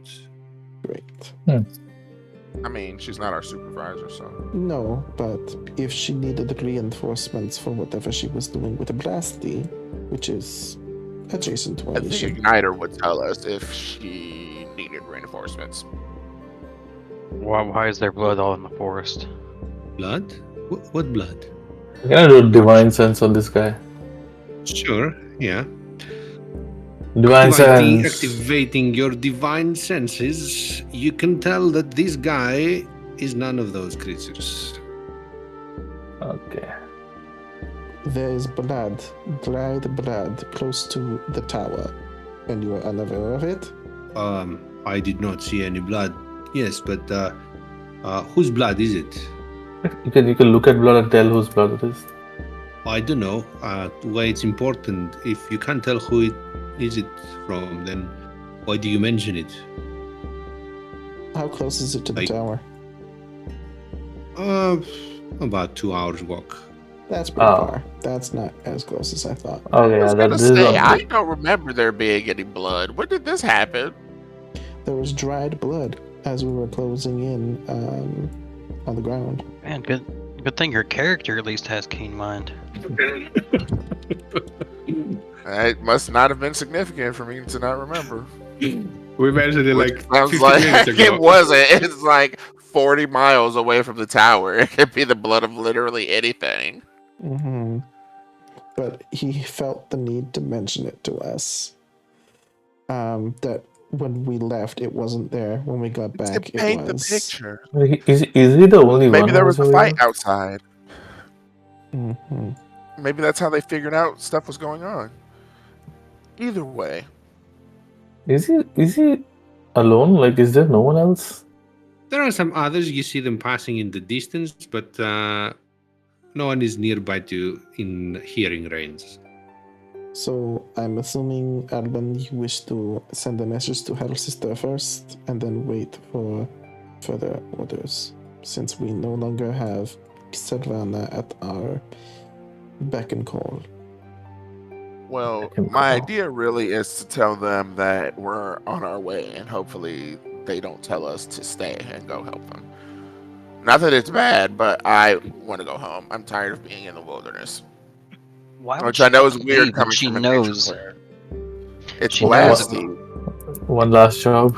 Great. I mean, she's not our supervisor, so. No, but if she needed reinforcements for whatever she was doing with Blasty, which is adjacent to our The mission. Igniter would tell us if she needed reinforcements. Why is there blood all in the forest? Blood? What blood? Can I do divine sense on this guy? Sure, yeah. Divine sense. Activating your divine senses, you can tell that this guy is none of those creatures. Okay. There is blood, dried blood, close to the tower, and you are unaware of it? I did not see any blood. Yes, but whose blood is it? You can look at blood and tell whose blood it is. I don't know. Why it's important. If you can't tell who it is from, then why do you mention it? How close is it to the tower? About 2 hours walk. That's pretty far. That's not as close as I thought. Okay, I was yeah, gonna this is say, a I bit- don't remember there being any blood. When did this happen? There was dried blood as we were closing in on the ground. Man, good thing your character at least has keen mind. It must not have been significant for me to not remember. We mentioned it Which like sounds 50 like minutes ago. it wasn't. It's like 40 miles away from the tower. It could be the blood of literally anything. Mm-hmm. But he felt the need to mention it to us. That when we left, it wasn't there. When we got back, To paint it the was. picture. Is he the only one? Maybe there was who's a fight surviving? outside. Mm-hmm. Maybe that's how they figured out stuff was going on. Either way, Is he alone? Like, is there no one else? There are some others. You see them passing in the distance, but no one is nearby in hearing range. So I'm assuming, Alban, you wish to send a message to her sister first, and then wait for further orders, since we no longer have Silvana at our beck and call. well, can my call. idea really is to tell them that we're on our way, and hopefully they don't tell us to stay and go help them. Not that it's bad, but I want to go home. I'm tired of being in the wilderness. Why would Which I know is she weird leave coming if she from a nature knows? player. It's She knows Blasty. One last job.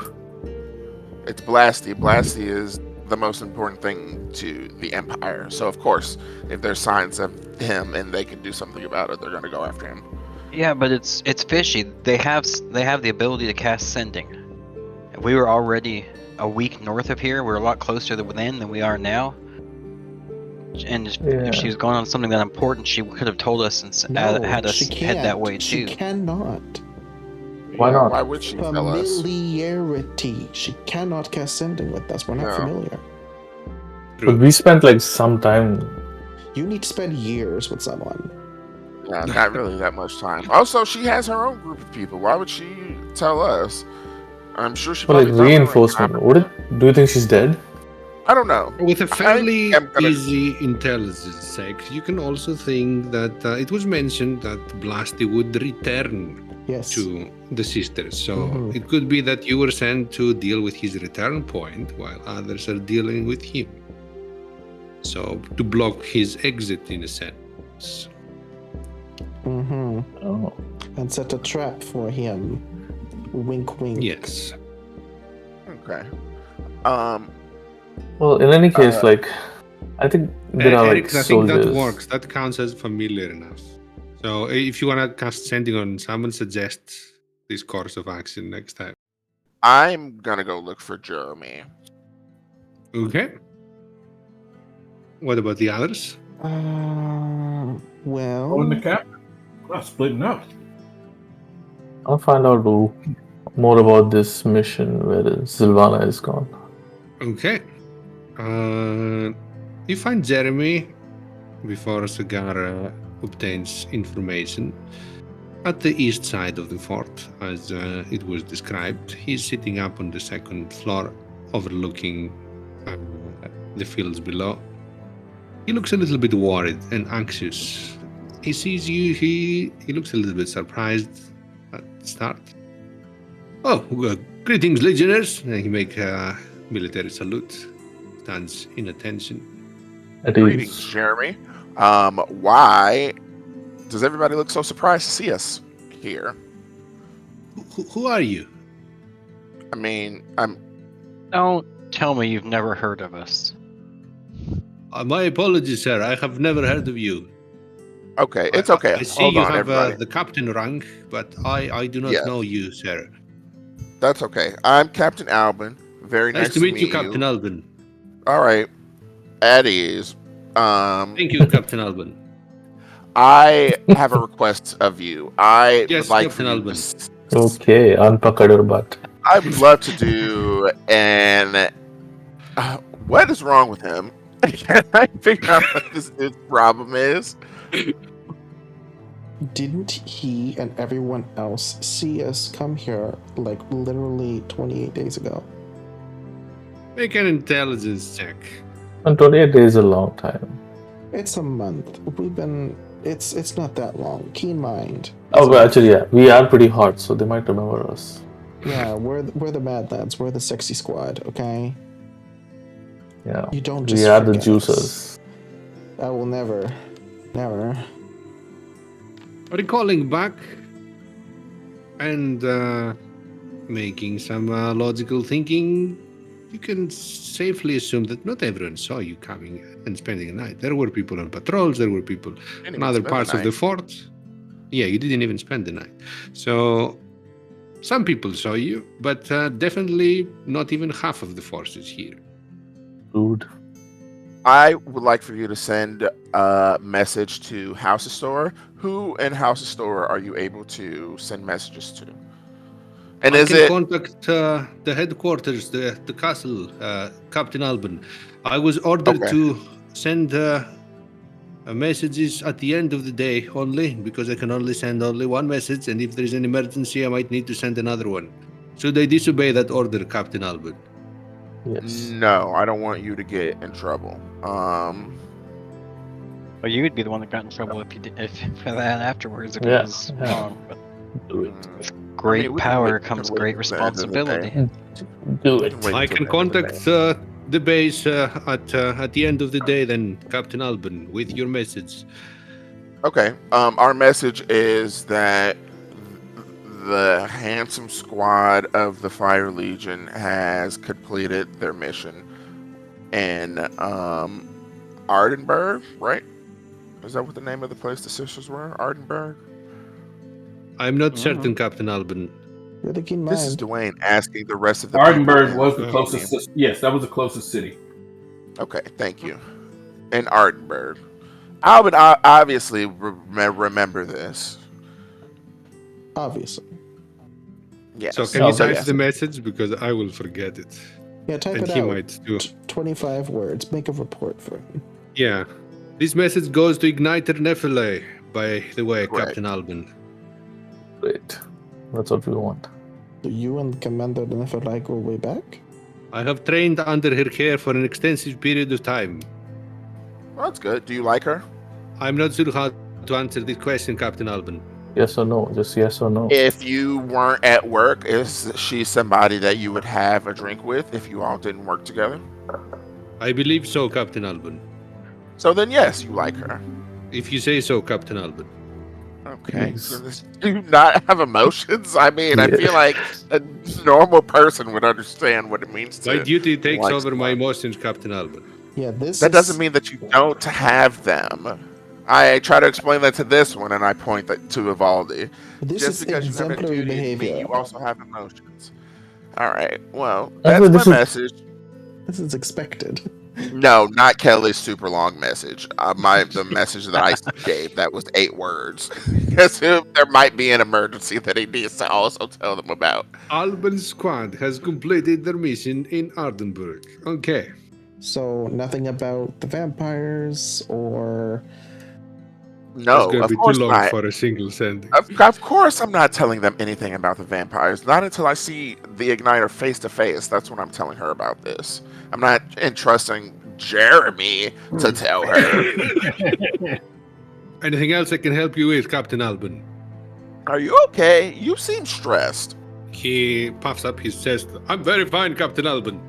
It's Blasty. Blasty is the most important thing to the Empire. So of course, if there's signs of him and they can do something about it, they're going to go after him. Yeah, but it's fishy. They have the ability to cast sending. If we were already a week north of here, we're a lot closer then than we are now. And Yeah. if she was going on something that important, she could have told us and had us she head that can't. way She too. cannot. Why not? Why would she tell us? Familiarity. She cannot cast sending with us. We're not No. familiar. But we spent like some time. You need to spend years with someone. Yeah, not really that much time. Also, she has her own group of people. Why would she tell us? I'm sure she For like probably thought we were in reinforcement. combat. Do you think she's dead? I don't know. With a fairly am gonna- easy intelligence check, you can also think that it was mentioned that Blasty would return Yes. to the sisters. So Mhm. it could be that you were sent to deal with his return point while others are dealing with him. So to block his exit in a sense. Mm-hmm. Oh. And set a trap for him. Wink, wink. Yes. Okay. Well, in any case, like, I think there are Eric, like I think soldiers. that works. That counts as familiar enough. So if you want to cast sending on someone, suggest this course of action next time. I'm gonna go look for Jeremy. Okay. What about the others? Well. Oh, in the cap? We're not splitting up. I'll find out more about this mission where Silvana is gone. Okay. You find Jeremy before Sagara obtains information at the east side of the fort, as it was described. He's sitting up on the second floor, overlooking the fields below. He looks a little bit worried and anxious. He sees you. He looks a little bit surprised at the start. Oh, well, greetings, legionnaires. And he makes a military salute. Stands in attention. It Greetings, is. Jeremy. Why does everybody look so surprised to see us here? Who are you? I mean, I'm Don't tell me you've never heard of us. My apologies, sir. I have never heard of you. okay. It's okay. I see Hold you on, have everybody. the captain rank, but I do not Yes. know you, sir. That's okay. I'm Captain Albin. Very Nice to meet you, Captain Albin. All right. At ease. Thank you, Captain Albin. I have a request of you. I Yes, would like Captain for you Albin. Okay, unpakad your butt. I would love to do an. What is wrong with him? Can I figure out what this dude's problem is? Didn't he and everyone else see us come here like literally 28 days ago? Make an intelligence check. And 28 days is a long time. It's a month. We've been. It's not that long. Keen mind. Oh, well, actually, yeah, we are pretty hot, so they might remember us. Yeah, we're the mad lads. We're the sexy squad. Okay. Yeah, You don't just. we are the forget us. juicers. I will never. Recalling back and making some logical thinking, you can safely assume that not everyone saw you coming and spending a night. There were people on patrols, there were people Didn't in even other spend the parts of the night. fort. Yeah, you didn't even spend the night. So some people saw you, but definitely not even half of the forces here. Rude. I would like for you to send a message to House of Store. Who in House of Store are you able to send messages to? And I is can it contact the headquarters, the castle, Captain Albin. I was ordered Okay. to send messages at the end of the day only, because I can only send only one message, and if there is an emergency, I might need to send another one. Should I disobey that order, Captain Albin? Yes. No, I don't want you to get in trouble. Well, you would be the one that got in trouble if you did for that afterwards if Yeah, it was yeah. wrong. But Do it. with I great mean, we can power wait- we can comes wait great until the end of the day. responsibility. Do We it. can wait I until can the end of the contact day. the base at the end of the day, then, Captain Albin, with your message. Okay. Our message is that the handsome squad of the Fire Legion has completed their mission in Ardenburg, right? Is that what the name of the place the sisters were? Ardenburg? I'm not Mhm. certain, Captain Albin. You're the keen This is mind. Dwayne asking the rest of the Ardenburg people. was the in- closest. Yes, that was the closest city. Okay, thank you. In Ardenburg. Albin obviously remember this. Obviously. Yes. So can No, you but type yes. the message, because I will forget it, Yeah, type and it he out. might too. 25 words. Make a report for him. Yeah. This message goes to Igniter Nephile, by the way, Correct. Captain Albin. Great. That's what we want. Do you and Commander Neferai go way back? I have trained under her care for an extensive period of time. Well, that's good. Do you like her? I'm not sure how to answer this question, Captain Albin. Yes or no? Just yes or no. If you weren't at work, is she somebody that you would have a drink with if you all didn't work together? I believe so, Captain Albin. So then, yes, you like her. If you say so, Captain Albin. Okay. Yes. So do you not have emotions? I mean, I Yeah. feel like a normal person would understand what it means to. My duty takes like over my someone. emotions, Captain Albin. Yeah, this That is... doesn't mean that you don't have them. I try to explain that to this one, and I point that to Evaldi. This Just is because you have a exemplary duty to me, behavior. you also have emotions. All right. Well, I that's mean, my this is- message. This is expected. No, not Kelly's super long message. The message that I gave, that was 8 words. Because there might be an emergency that he needs to also tell them about. Albin's squad has completed their mission in Ardenburg. Okay. So nothing about the vampires or That's No, going to of be too course long not. for a single sending. Of course, I'm not telling them anything about the vampires. Not until I see the igniter face to face. That's when I'm telling her about this. I'm not entrusting Jeremy to tell her. Anything else I can help you with, Captain Albin? Are you okay? You seem stressed. He puffs up his chest. I'm very fine, Captain Albin.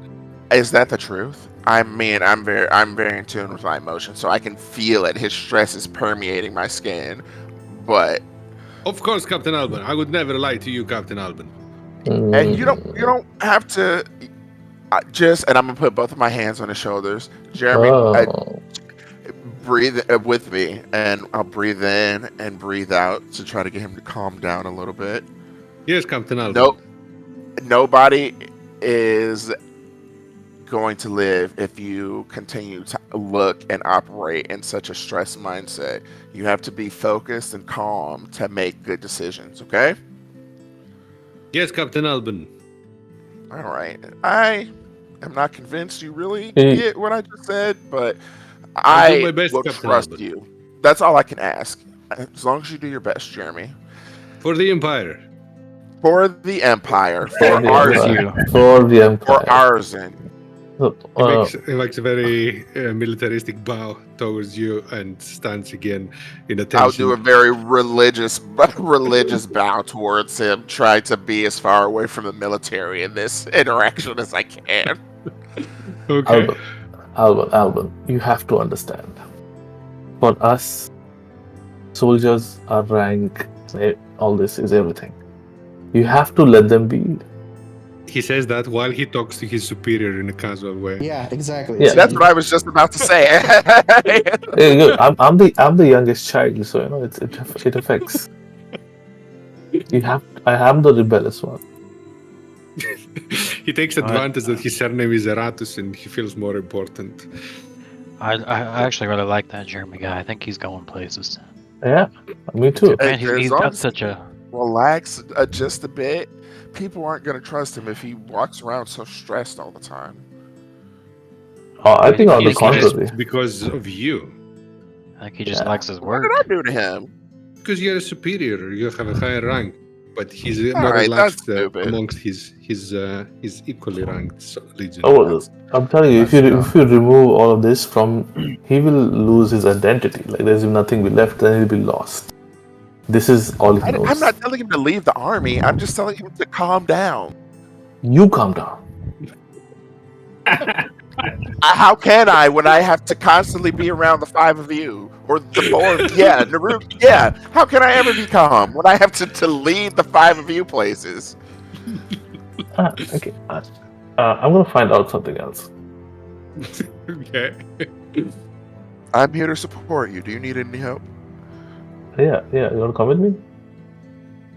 Is that the truth? I mean, I'm very in tune with my emotions, so I can feel it. His stress is permeating my skin. But Of course, Captain Albin. I would never lie to you, Captain Albin. and you don't have to and I'm gonna put both of my hands on his shoulders. Jeremy, Oh. breathe with me, and I'll breathe in and breathe out to try to get him to calm down a little bit. Yes, Captain Albin. Nope. Nobody is going to live if you continue to look and operate in such a stress mindset. You have to be focused and calm to make good decisions, okay? Yes, Captain Albin. All right. I am not convinced you really Hey. get what I just said, but I'll do I my best, will Captain trust Albin. you. That's all I can ask. As long as you do your best, Jeremy. For the Empire. For the Empire. For For the Arzen. Empire. For the For Empire. Arzen. He makes a very militaristic bow towards you and stands again in attention. I'll do a very religious bow towards him, try to be as far away from the military in this interaction as I can. Okay. Albin, you have to understand. For us, soldiers, our rank, all this is everything. You have to let them be. He says that while he talks to his superior in a casual way. yeah, exactly. Yeah. So That's you- what I was just about to say. Hey, look, I'm the youngest child, so you know it affects. I am the rebellious one. He takes advantage that his surname is Eratus and he feels more important. I actually really like that Jeremy guy. I think he's going places. Yeah, me too. Man, As he's long got as- such a. Relax just a bit. People aren't going to trust him if he walks around so stressed all the time. I think on the He's contrary. Because of you. I think he just Yeah. likes his What work. did I do to him? Because you're a superior, you have a higher rank. But he's All more right, relaxed that's stupid. amongst his equally ranked legionnaires. Oh, I'm telling you, if you That's remove all of this from, he will lose his identity. Like there's nothing be left, then he'll be lost. This is all he knows. I'm not telling him to leave the army. I'm just telling him to calm down. You calm down. How can I when I have to constantly be around the five of you? Or the four of yeah, Naruto, yeah. How can I ever be calm when I have to lead the five of you places? Okay. I'm gonna find out something else. Okay. I'm here to support you. Do you need any help? Yeah. You wanna come with me?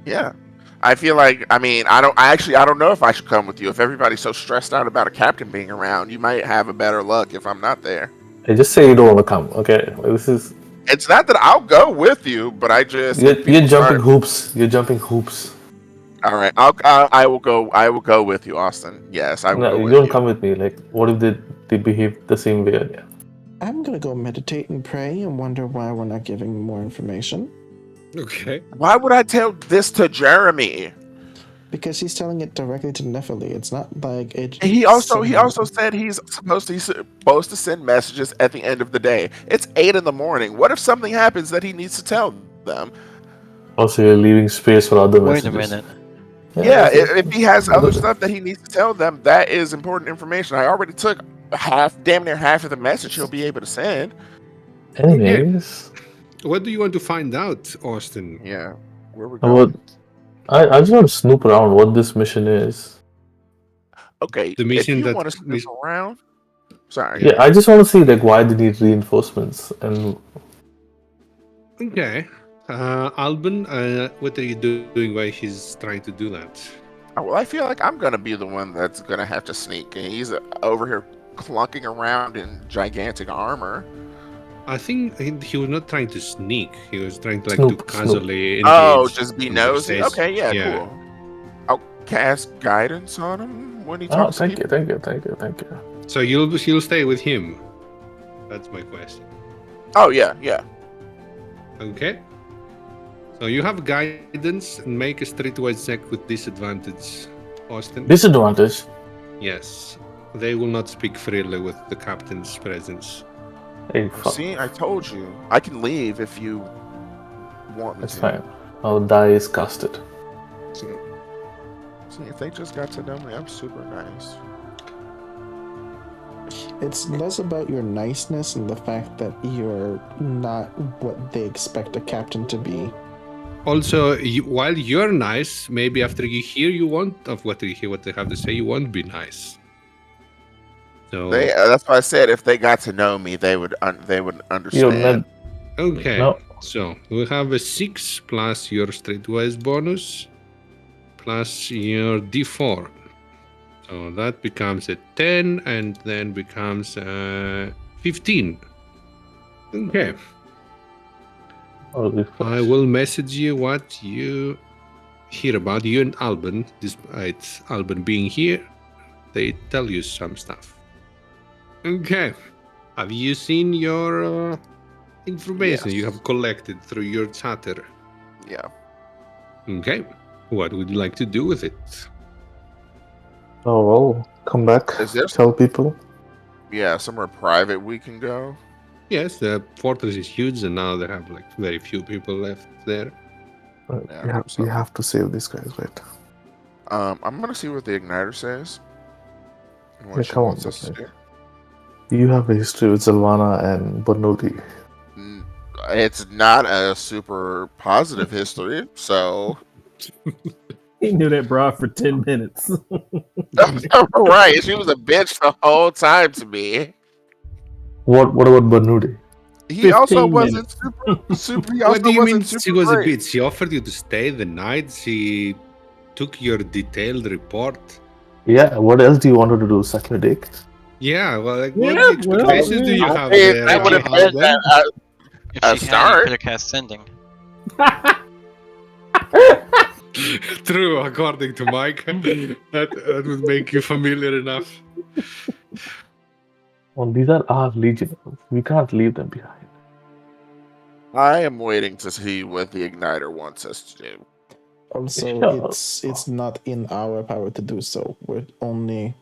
Yeah. I feel like I don't know if I should come with you. If everybody's so stressed out about a captain being around, you might have a better luck if I'm not there. Hey, just say you don't wanna come. Okay. Like, this is It's not that I'll go with you, but I just you're people jumping start- hoops. You're jumping hoops. All right, I will go. I will go with you, Austin. Yes, I will No, go you with don't you. come with me. Like, what if they behave the same way again? I'm gonna go meditate and pray and wonder why we're not giving more information. Okay. Why would I tell this to Jeremy? Because he's telling it directly to Nephili. It's not like it. He also said he's supposed to send messages at the end of the day. It's 8 a.m. What if something happens that he needs to tell them? Also, you're leaving space for other Wait a messages. minute. Yeah, that's it. if he has other stuff that he needs to tell them, that is important information. I already took damn near half of the message he'll be able to send. Anyways, What do you want to find out, Austin? Yeah, where we how going? about I just want to snoop around what this mission is. Okay, The mission if you that want to snoop around, sorry. Yeah, I just want to see like why they need reinforcements and Okay. Albin, what are you doing while he's trying to do that? Well, I feel like I'm gonna be the one that's gonna have to sneak, and he's over here clunking around in gigantic armor. I think he was not trying to sneak. He was trying to Snoop, do casually Oh, engage just be nosy. conversation. Okay, yeah, cool. I'll cast guidance on him when he oh, talks. thank to you. So you'll stay with him. That's my question. Oh yeah, yeah. Okay. So you have guidance and make a streetwise check with disadvantage, Austin. Disadvantage. Yes. They will not speak freely with the captain's presence. Hey, fuck. See, I told you. I can leave if you want me That's to. fine. Our die is casted. So, See, if they just got to know me, I'm super nice. It's less about your niceness and the fact that you're not what they expect a captain to be. also, while you're nice, maybe after you hear what they have to say, you won't be nice. So That's why I said if they got to know me, they would You're understand. not. okay. No. So we have a 6 plus your streetwise bonus plus your D4. So that becomes a 10 and then becomes 15. Okay. I will message you what you hear about you and Alban. Despite Alban being here, they tell you some stuff. Okay. Have you seen your information you Yes. have collected through your chatter? Yeah. Okay. What would you like to do with it? Oh, well, come back. Is there Tell people. Yeah, somewhere private we can go. Yes, the fortress is huge and now they have like very few people left there. Yeah, We have to save these guys, right? I'm gonna see what the igniter says. And what Yeah, she come on, wants us to do. You have a history with Zalvana and Bernoulli. It's not a super positive history, so He knew that broad for 10 minutes. right. She was a bitch the whole time to me. What about Bernoulli? He also 15 wasn't minutes. super. He What also do you mean wasn't she super was a great. bitch? She offered you to stay the night. She took your detailed report. Yeah, what else do you want her to do? Suck your dick? Yeah, well, like, Yeah, what expectations do you I have mean, there, that would have been Alban? If A she had, you start. could have cast sending. True, according to Mike, that would make you familiar enough. Well, these are our legionnaires. We can't leave them behind. I am waiting to see what the igniter wants us to do. Also, Sure. it's not in our power to do so. We're only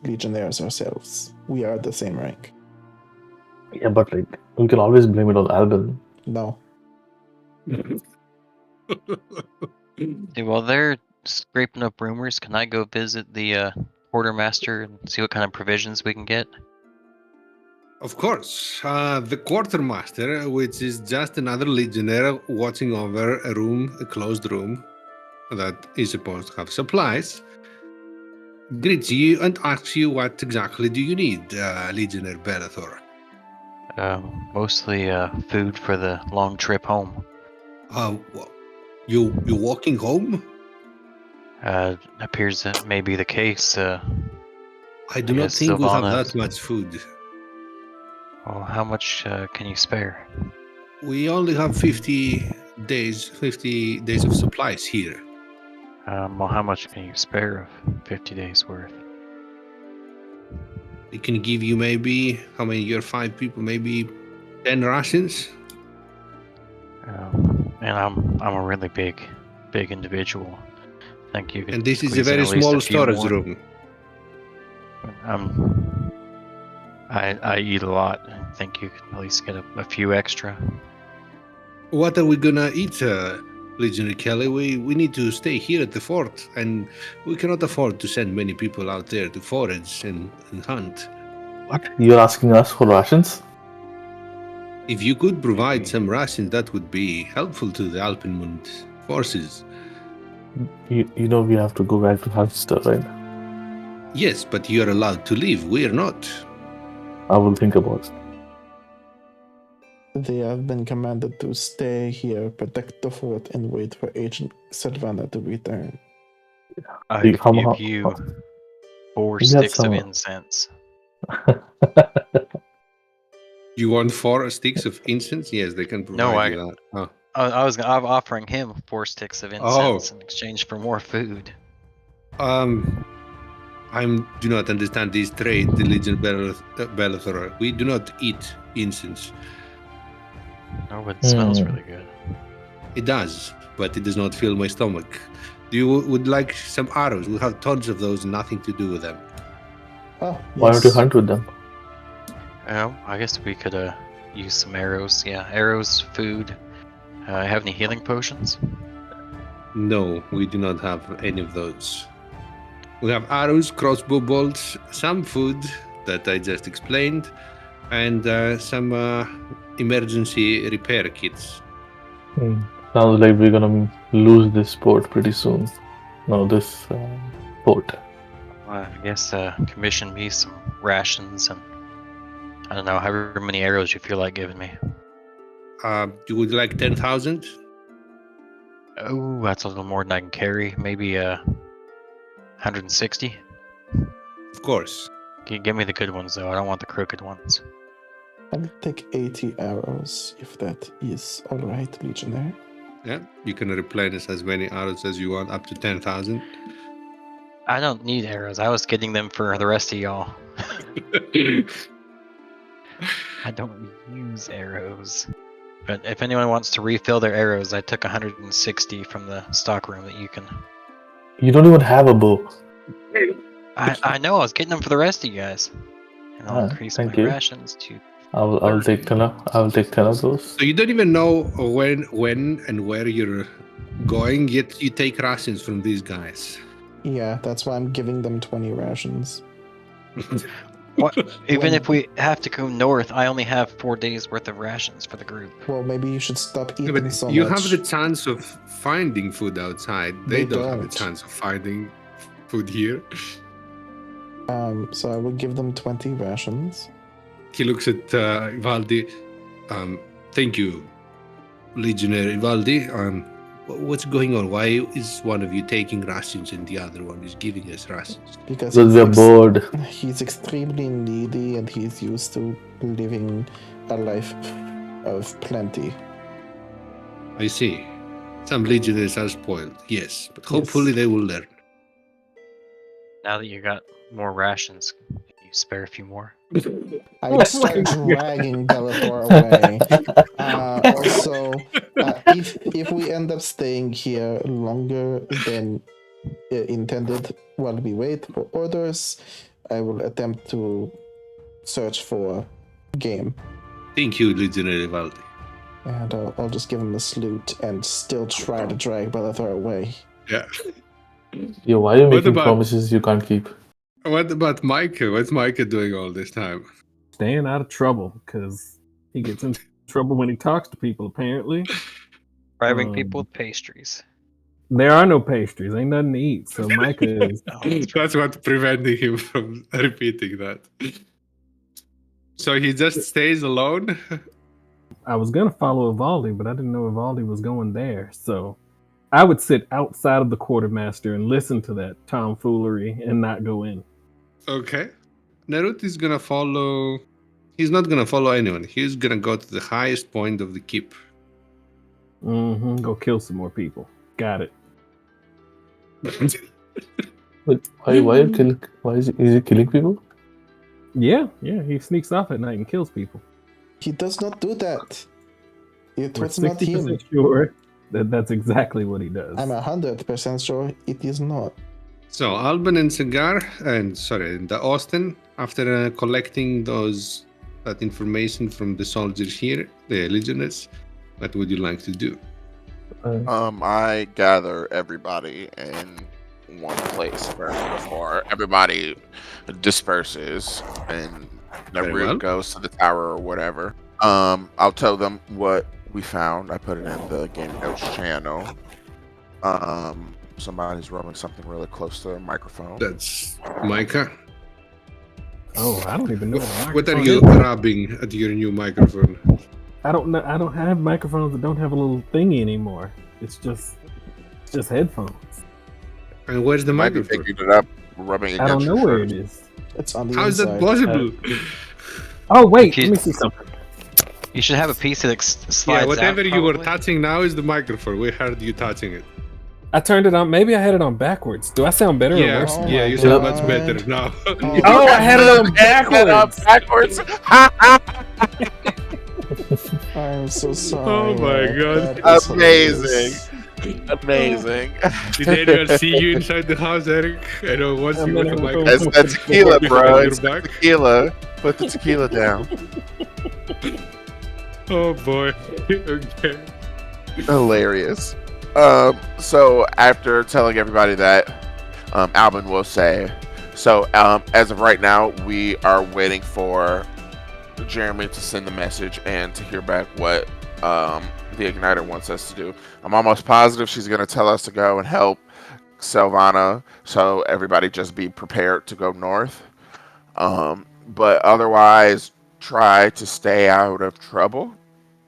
legionnaires ourselves. We are the same rank. Yeah, but like we can always blame it on Alban. No. Hey, while they're scraping up rumors, can I go visit the quartermaster and see what kind of provisions we can get? Of course, the quartermaster, which is just another legionnaire watching over a closed room that is supposed to have supplies, greets you and asks you what exactly do you need, Legionnaire Bellathor. Mostly food for the long trip home. Well, you walking home? Appears that may be the case. I do not guess think we have Sylvana- that much food. Well, how much can you spare? We only have 50 days of supplies here. Well, how much can you spare of 50 days worth? We can give you maybe, how many, you're 5 people, maybe 10 rations? And I'm a really big individual. I think you could. And this is a squeeze in very at least small a few storage more. room. I eat a lot. I think you could at least get a few extra. What are we gonna eat, Legionary Kelly? We need to stay here at the fort, and we cannot afford to send many people out there to forage and hunt. What? You're asking us for rations? If you could provide some rations, that would be helpful to the Alpinmont forces. You know we have to go back to Hunster, right? Yes, but you're allowed to leave. We're not. I will think about it. They have been commanded to stay here, protect the fort, and wait for Agent Sylvana to return. I You- could how- give how- you 4 We have sticks of some- incense. You want 4 sticks of incense? Yes, they can provide you that. Oh. I'm offering him 4 sticks of incense in exchange for more food. I do not understand this trade, the Legion Bellathor. We do not eat incense. Oh, but it smells really good. It does, but it does not fill my stomach. Do you would like some arrows? We have tons of those, nothing to do with them. Oh, Why don't you yes. hunt with them? I guess we could use some arrows. Yeah, arrows, food. Have any healing potions? No, we do not have any of those. We have arrows, crossbow bolts, some food that I just explained, and some emergency repair kits. Sounds like we're gonna lose this port pretty soon. No, this port. I guess commission me some rations and I don't know, however many arrows you feel like giving me. You would like 10,000? Oh, that's a little more than I can carry. Maybe 160. Of course. Give me the good ones though. I don't want the crooked ones. I'll take 80 arrows, if that is alright, Legionnaire. Yeah, you can replenish as many arrows as you want, up to 10,000. I don't need arrows. I was getting them for the rest of y'all. I don't use arrows. But if anyone wants to refill their arrows, I took 160 from the stock room that you can. You don't even have a bow. I know, I was getting them for the rest of you guys. And I'll Ah, increase my thank you. rations to. I'll take 10. I'll take 10 of those. So you don't even know when and where you're going, yet you take rations from these guys. Yeah, that's why I'm giving them 20 rations. What? Even When- if we have to go north, I only have 4 days worth of rations for the group. Well, maybe you should stop Yeah, eating but so you much. have the chance of finding food outside. They don't have the don't. chance of finding food here. So I will give them 20 rations. He looks at Ivaldi. Thank you, Legionnaire Ivaldi. What's going on? Why is one of you taking rations and the other one is giving us rations? Because Because we're bored. he's extremely needy and he's used to living a life of plenty. I see. Some legionnaires are spoiled, yes, but hopefully they will learn. Now that you got more rations, can you spare a few more? I start dragging Bellator away. Also, if we end up staying here longer than intended while we wait for orders, I will attempt to search for game. Thank you, Legionnaire Ivaldi. And I'll just give him a salute and still try to drag Bellator away. Yeah. Yeah, why are you What making about- promises you can't keep? What about Micah? What's Micah doing all this time? Staying out of trouble because he gets in trouble when he talks to people. Apparently, Bribing people with pastries. there are no pastries. Ain't nothing to eat. So Micah is. That's what's preventing him from repeating that. So he just stays alone? I was gonna follow Evaldi, but I didn't know Evaldi was going there. So I would sit outside of the quartermaster and listen to that tomfoolery and not go in. Okay. Narut is gonna follow. He's not gonna follow anyone. He's gonna go to the highest point of the keep. Go kill some more people. Got it. Wait, why are you killing? Why is he killing people? Yeah. He sneaks off at night and kills people. He does not do that. It We're was not him. 60% sure that that's exactly what he does. I'm 100% sure it is not. So Alban and Cigar, and the Austin, after collecting that information from the soldiers here, the legionnaires, what would you like to do? I gather everybody in one place first before everybody disperses and the Very route well. goes to the tower or whatever. I'll tell them what we found. I put it in the game notes channel. Somebody's rubbing something really close to the microphone. That's Micah. Oh, I don't even know What are microphone you is. rubbing at your new microphone? I don't know. I don't have microphones that don't have a little thingy anymore. It's just headphones. And where's the Might be microphone? picking it up, rubbing it I don't against know your where shirt. it is. It's on the How is inside. that possible? Oh wait, If you- let me see something. You should have a piece that slides Yeah, whatever out, you were probably. touching now is the microphone. We heard you touching it. I turned it on. Maybe I had it on backwards. Do I sound better or Yeah, worse? Oh yeah, my you sound God. much better now. Oh, I had it on backwards. Backwards. I'm so Oh sorry. my Eric. God. That is Amazing. hilarious. Amazing. Did anyone see you inside the house, Eric? I know once I'm you got in the a room. It's microphone. the tequila, behind bro. your It's the back. tequila. Put the tequila down. Oh boy. Okay. Hilarious. So after telling everybody that, Alvin will say, so as of right now, we are waiting for Jeremy to send the message and to hear back what the Igniter wants us to do. I'm almost positive she's going to tell us to go and help Selvana, so everybody just be prepared to go north. But otherwise, try to stay out of trouble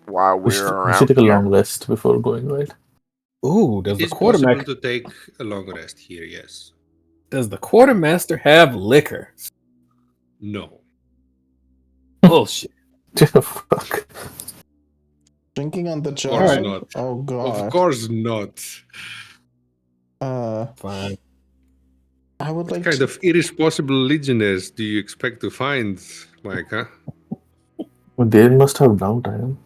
while We we're should around take a here. long rest before going, right? Ooh, does It the is possible quartermaster to take a long rest here, yes. have liquor? No. Bullshit. Fuck. Drinking on the Of course job? not. Oh god. Of course not. Fine. I would What like kind to. of irresponsible legionnaires do you expect to find, Micah? Well, they must have downtime.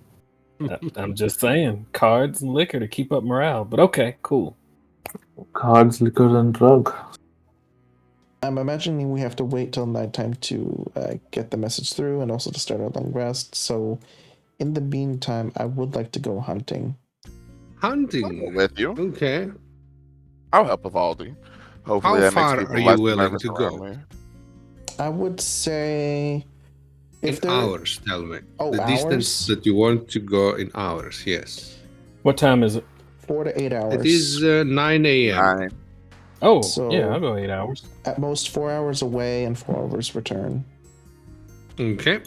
I'm just saying, cards and liquor to keep up morale. But okay, cool. Cards, liquor, and drug. I'm imagining we have to wait till nighttime to get the message through and also to start our long rest. So, in the meantime, I would like to go hunting. Hunting. With you. Okay. I'll help Evaldi. Hopefully How that makes far people are you less willing nervous to around go? me. I would say. In hours, tell me. Oh, the distance hours? that you want to go in hours, yes. What time is it? 4 to 8 hours. It is 9 a.m. 9. Oh, So- yeah, I'll go 8 hours. At most 4 hours away and 4 hours return. Okay.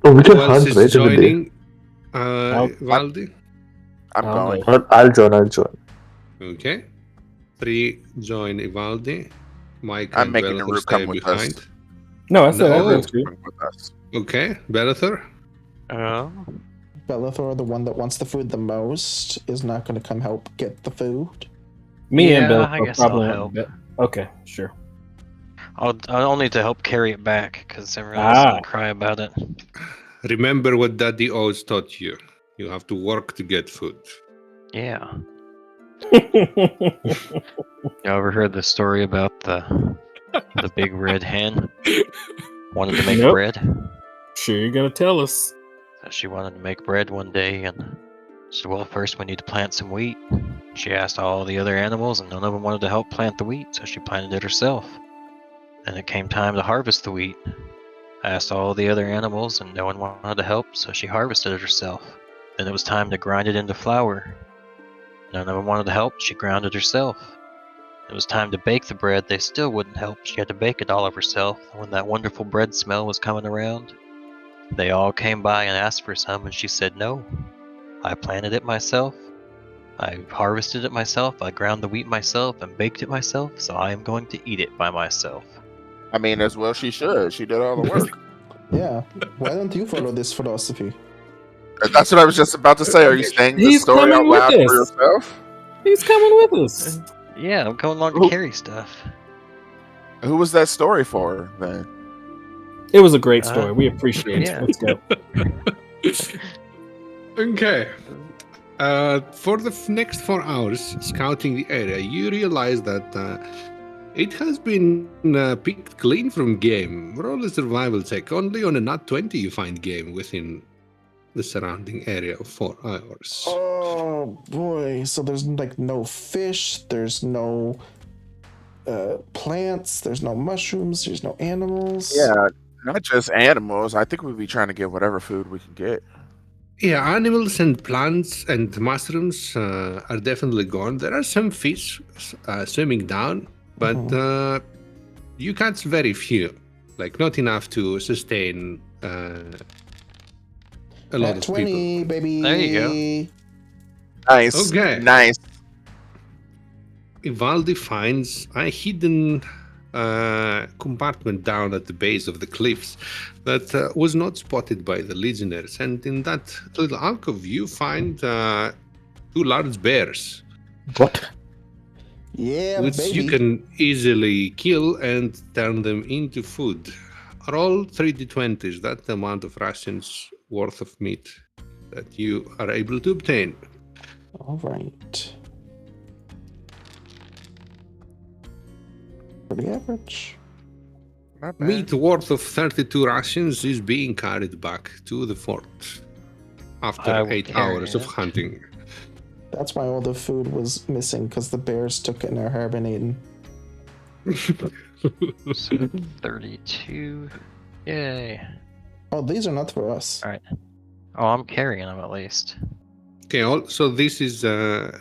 Oh, we can Who else hunt is right in the day. joining? I'll- Valdi? I'm I'll going. go. I'll join. Okay. 3 join Ivaldi. Mike I'm and making a Bellathor route stay come with behind. us. No, I said No. I'll go Oh. too. Come with us. Okay. Bellathor? Bellathor, the one that wants the food the most, is not going to come help get the food. Me and Yeah, Bill I will guess probably I'll want to bet. Okay, sure. I'll need to help carry it back because everyone else is gonna cry about it. Remember what Daddy O's taught you. You have to work to get food. Yeah. You ever heard the story about the big red hen wanted to make Nope. bread? Sure, you're gonna tell us. So she wanted to make bread one day and said, well, first we need to plant some wheat. She asked all the other animals and none of them wanted to help plant the wheat, so she planted it herself. Then it came time to harvest the wheat. I asked all the other animals and no one wanted to help, so she harvested it herself. Then it was time to grind it into flour. None of them wanted to help, she ground it herself. It was time to bake the bread, they still wouldn't help, she had to bake it all of herself. When that wonderful bread smell was coming around, they all came by and asked for some, and she said no. I planted it myself, I harvested it myself, I ground the wheat myself and baked it myself, so I am going to eat it by myself. I mean, as well she should. She did all the work. Yeah. Why don't you follow this philosophy? That's what I was just about to say. Are you saying the He's story out coming with loud for us. yourself? He's coming with us. Yeah, I'm going along to Who- carry stuff. Who was that story for then? It was a great story. We appreciate yeah. it. Let's go. Okay. For the next 4 hours scouting the area, you realize that it has been picked clean from game. Roll a survival check. Only on a nat 20 you find game within the surrounding area of 4 hours. Oh boy. So there's like no fish, there's no plants, there's no mushrooms, there's no animals. Yeah, not just animals. I think we'd be trying to get whatever food we can get. Yeah, animals and plants and mushrooms are definitely gone. There are some fish swimming down, but you catch very few. Like, not enough to sustain a lot Nat of 20, people. baby. There you Nice. Okay. Nice. Ivaldi finds a hidden compartment down at the base of the cliffs that was not spotted by the legionnaires. And in that little alcove, you find 2 large bears What? Yeah, which baby. you can easily kill and turn them into food. Roll 3d20s, that's the amount of rations worth of meat that you are able to obtain. All right. Pretty average. Not bad. Meat worth of 32 rations is being carried back to the fort after I will 8 carry hours of it. hunting. That's why all the food was missing, because the bears took it and are hibernating. So 32. Yay. Oh, these are not for us. Alright. Oh, I'm carrying them at least. Okay, so this is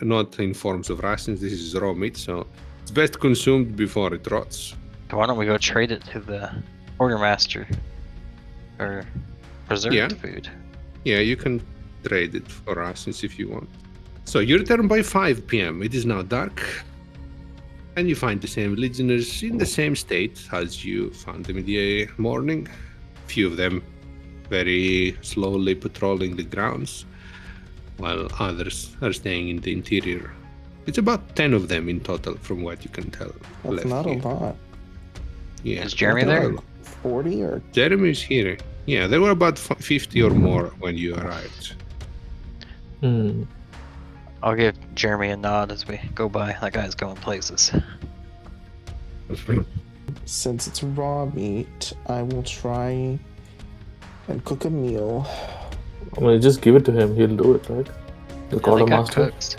not in forms of rations, this is raw meat, so it's best consumed before it rots. Why don't we go trade it to the quartermaster? Or preserved Yeah. food. Yeah, you can trade it for rations if you want. So you return by 5 p.m. It is now dark, and you find the same legionnaires in the same state as you found them in the morning. Few of them very slowly patrolling the grounds, while others are staying in the interior. It's about 10 of them in total, from what you can tell. That's left not here. a lot. Yeah. Is Jeremy Wasn't it there? like 40 or Jeremy's here. Yeah, there were about 50 or more when you arrived. Hmm. I'll give Jeremy a nod as we go by. That guy's going places. since it's raw meat, I will try and cook a meal. I mean, just give it to him. He'll do it, right? The Yeah, they got quartermaster. cooked.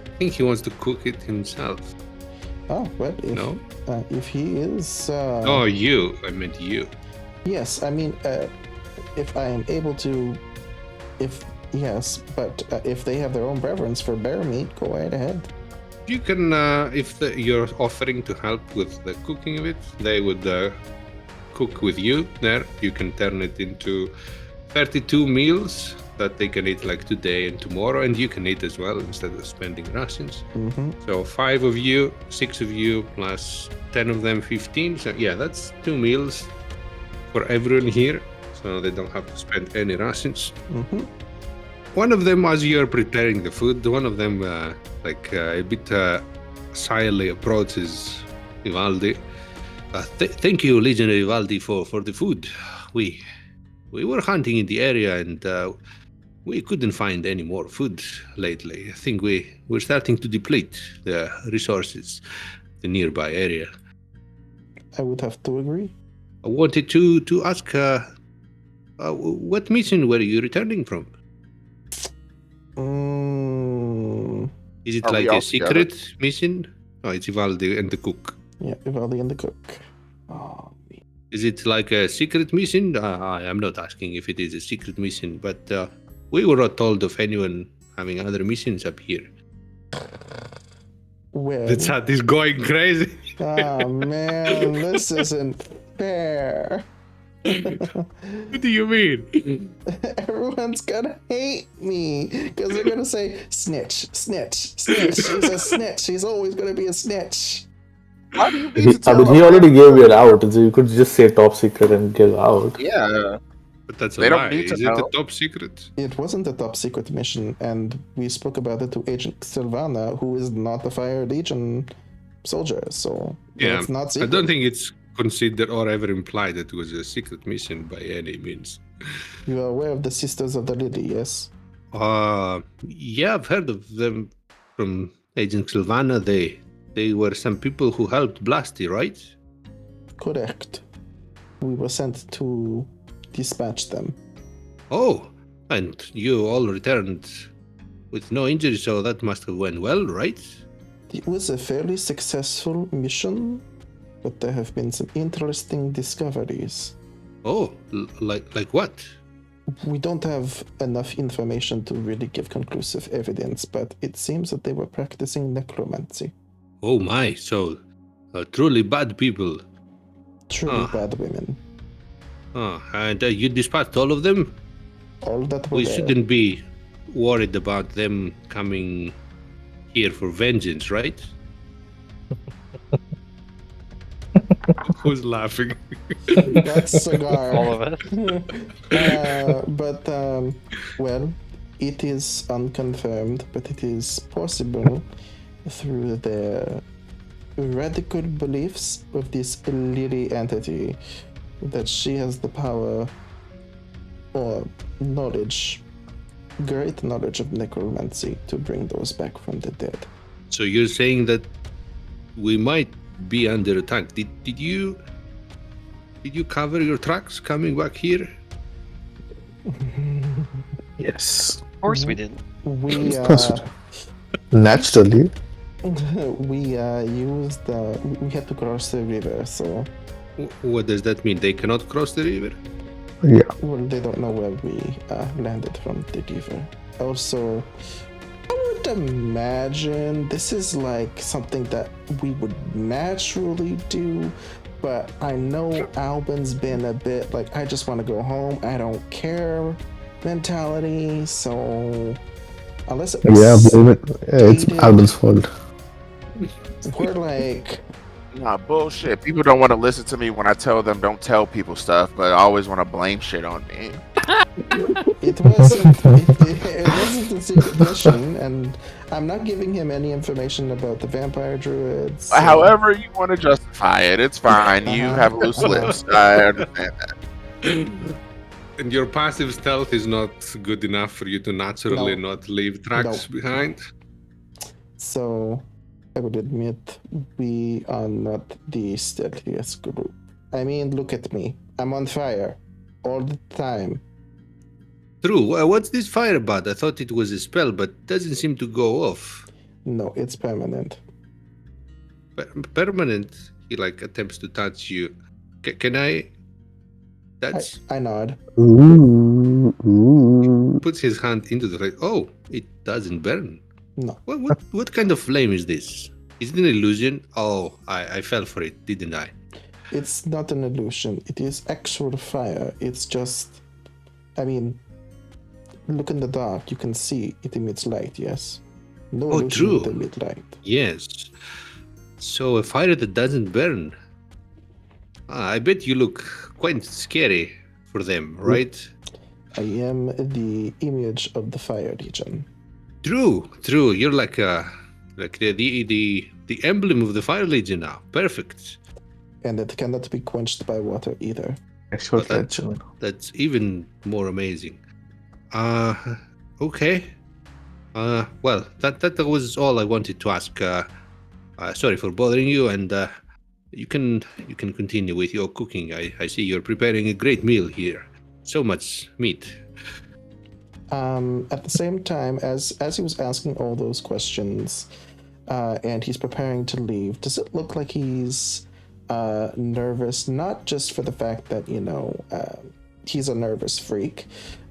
I think he wants to cook it himself. Oh, well, No? if he is Oh, you. I meant you. yes, I mean if I am able to if they have their own preference for bear meat, go right ahead. You can, if you're offering to help with the cooking of it, they would cook with you there. You can turn it into 32 meals that they can eat like today and tomorrow, and you can eat as well instead of spending rations. Mm-hmm. So 5 of you, 6 of you, plus 10 of them, 15. So yeah, that's 2 meals for everyone here, so they don't have to spend any rations. Mm-hmm. One of them, as you're preparing the food, one of them, a bit shyly approaches Ivaldi. Thank you, Legionary Ivaldi, for the food. We were hunting in the area and we couldn't find any more food lately. I think we're starting to deplete the resources, the nearby area. I would have to agree. I wanted to ask, what mission were you returning from? Is it Are we like all a secret mission? Oh, it's Ivaldi and the cook. Yeah, Vivaldi and the cook. Oh, Is it like a secret mission? I'm not asking if it is a secret mission, but we were not told of anyone having other missions up here. well. The chat is going crazy. Oh man, this isn't fair. What do you mean? Everyone's gonna hate me because they're gonna say snitch, snitch, snitch. He's a snitch. He's always gonna be a snitch. Why do you need He, to tell he already everyone? gave you an out, so you could just say top secret and give out. Yeah. But that's a They don't lie. need to Is it a know. top secret? It wasn't a top secret mission, and we spoke about it to Agent Silvana, who is not a Fire Legion soldier. So Yeah, it's not I secret. don't think it's considered or ever implied that it was a secret mission by any means. You are aware of the Sisters of the Lily, yes? Yeah, I've heard of them from Agent Sylvana. They were some people who helped Blasty, right? Correct. We were sent to dispatch them. Oh, and you all returned with no injuries, so that must have went well, right? It was a fairly successful mission, but there have been some interesting discoveries. Oh, like what? We don't have enough information to really give conclusive evidence, but it seems that they were practicing necromancy. Oh my, so truly bad people. Truly Ah. bad women. Oh, and you dispatched all of them? All that were We there. shouldn't be worried about them coming here for vengeance, right? Who's laughing? That's cigar. All of it. Well, it is unconfirmed, but it is possible through their radical beliefs with this lily entity that she has the power or knowledge, great knowledge of necromancy to bring those back from the dead. So you're saying that we might be under attack. Did you cover your tracks coming back here? Yes. Of course we did. We Of course. Naturally. we had to cross the river, so What does that mean? They cannot cross the river? Yeah. well, they don't know where we landed from the river. Also, I would imagine this is like something that we would naturally do, but I know Albin's been a bit like, I just want to go home, I don't care mentality, so unless it was Yeah, blame it. It's stated- Albin's fault. we're like, Nah, bullshit. People don't want to listen to me when I tell them don't tell people stuff, but I always want to blame shit on me. it wasn't a secret mission, and I'm not giving him any information about the vampire druids. so- However you want to justify it, it's fine. You have loose lips. I understand that. And your passive stealth is not good enough for you to naturally No. not leave tracks behind? So, I would admit we are not the stealthiest group. I mean, look at me. I'm on fire all the time. True. What's this fire about? I thought it was a spell, but doesn't seem to go off. No, it's permanent. Permanent. He like attempts to touch you. Can I? That's I nod. Ooh. puts his hand into the flame. Oh, it doesn't burn. No. What kind of flame is this? Is it an illusion? Oh, I fell for it, didn't I? It's not an illusion. It is actual fire. It's just, I mean, look in the dark. You can see it emits light, yes? No Oh, illusion true. would emit light. Yes. So a fire that doesn't burn. I bet you look quite scary for them, right? I am the image of the fire legion. True. You're like the emblem of the Fire Legion now. Perfect. And it cannot be quenched by water either. Actual But that- legend. That's even more amazing. Okay. Well, that was all I wanted to ask. Sorry for bothering you, and you can continue with your cooking. I see you're preparing a great meal here. So much meat. At the same time, as he was asking all those questions, and he's preparing to leave, does it look like he's nervous? Not just for the fact that he's a nervous freak,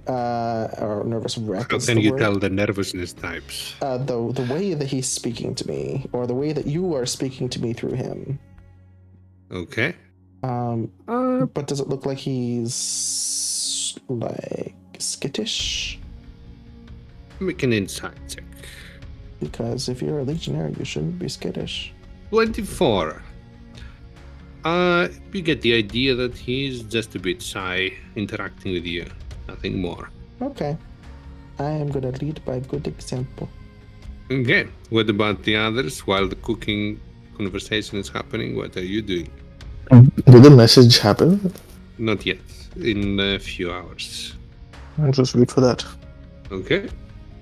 or nervous wreck. How is can the you word. tell the nervousness types? The way that he's speaking to me, or the way that you are speaking to me through him. Okay. But does it look like he's like skittish? Make an insight check. Because if you're a legionnaire, you shouldn't be skittish. 24. You get the idea that he's just a bit shy interacting with you. Nothing more. Okay. I am gonna lead by good example. Okay. What about the others? While the cooking conversation is happening, what are you doing? Did the message happen? Not yet. In a few hours. I'll just wait for that. Okay.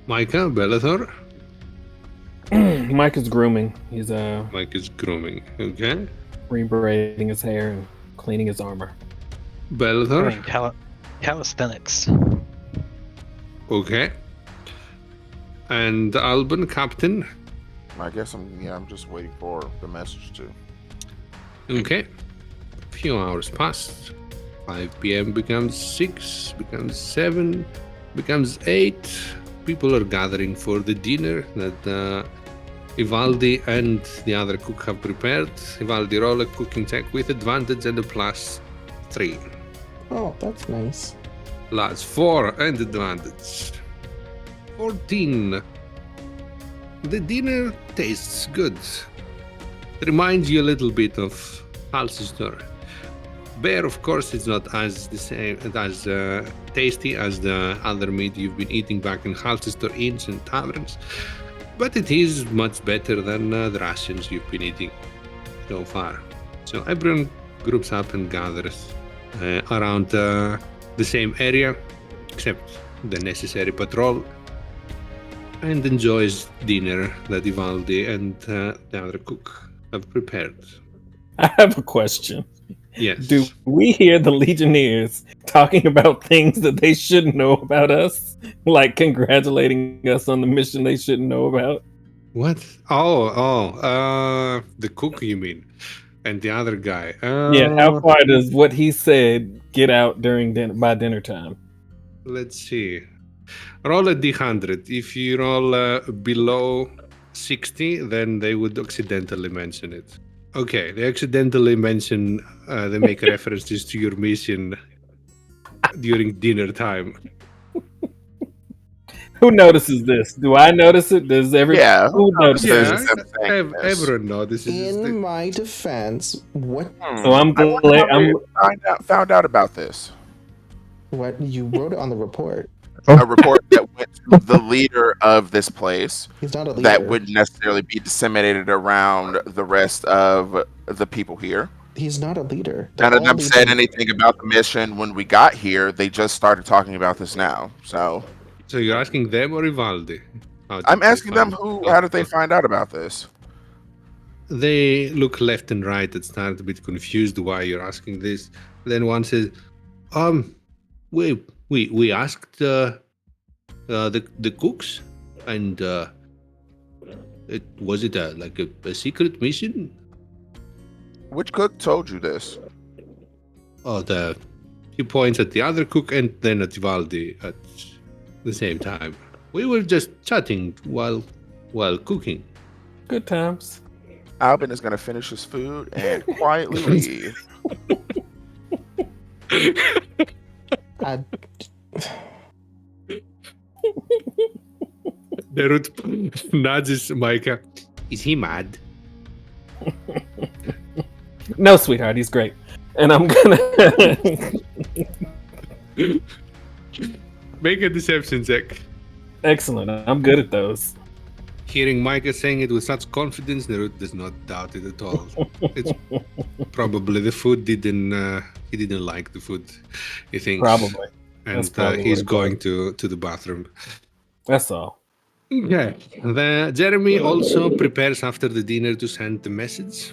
Micah, Bellathor. Mike is grooming. He's Mike is grooming. Okay. rebraiding his hair and cleaning his armor. Bellathor. Doing calisthenics. Okay. And Alban, Captain. I guess I'm just waiting for the message to. Okay. A few hours passed. 5 p.m. becomes 6, becomes 7, becomes 8. People are gathering for the dinner that Ivaldi and the other cook have prepared. Ivaldi roll a cooking check with advantage and a +3. Oh, that's nice. +4 and advantage. 14. The dinner tastes good. Reminds you a little bit of Halsistor. Bear, of course, is not as tasty as the other meat you've been eating back in Halsistor inns and taverns, but it is much better than the rations you've been eating so far. So everyone groups up and gathers around the same area, except the necessary patrol, and enjoys dinner that Ivaldi and the other cook have prepared. I have a question. Yes. Do we hear the Legionnaires talking about things that they shouldn't know about us? Like congratulating us on the mission they shouldn't know about? What? The cook, you mean? And the other guy. Yeah, how far does what he said get out during by dinner time? Let's see. Roll a d100. If you roll below 60, then they would accidentally mention it. Okay, they accidentally mention, they make references to your mission during dinner time. Who notices this? Do I notice it? Does everyone? Yeah. Who notices There's Yeah, this? them saying this. everyone notices. In my defense, what So I'm I wonder glad. how they found out about this. you wrote it on the report. A report that went to the leader of this place He's not a leader. that wouldn't necessarily be disseminated around the rest of the people here. He's not a leader. They're None of all them said legion- anything about the mission when we got here. They just started talking about this now. So So you're asking them or Ivaldi? How did I'm they asking them find- how did they find out about this? They look left and right and start a bit confused why you're asking this. Then one says, we asked the cooks, and was it like a secret mission? Which cook told you this? Oh, he points at the other cook and then at Ivaldi at the same time. We were just chatting while cooking. Good times. Albin is gonna finish his food and quietly leave. I- Nerut nudges Micah. Is he mad? No, sweetheart, he's great. And I'm gonna. Make a deception check. Excellent. I'm good at those. Hearing Micah saying it with such confidence, Nerut does not doubt it at all. It's probably the food he didn't like the food, he thinks. Probably. And That's probably he's what it going to the bathroom. That's all. Okay. Jeremy also prepares after the dinner to send the message.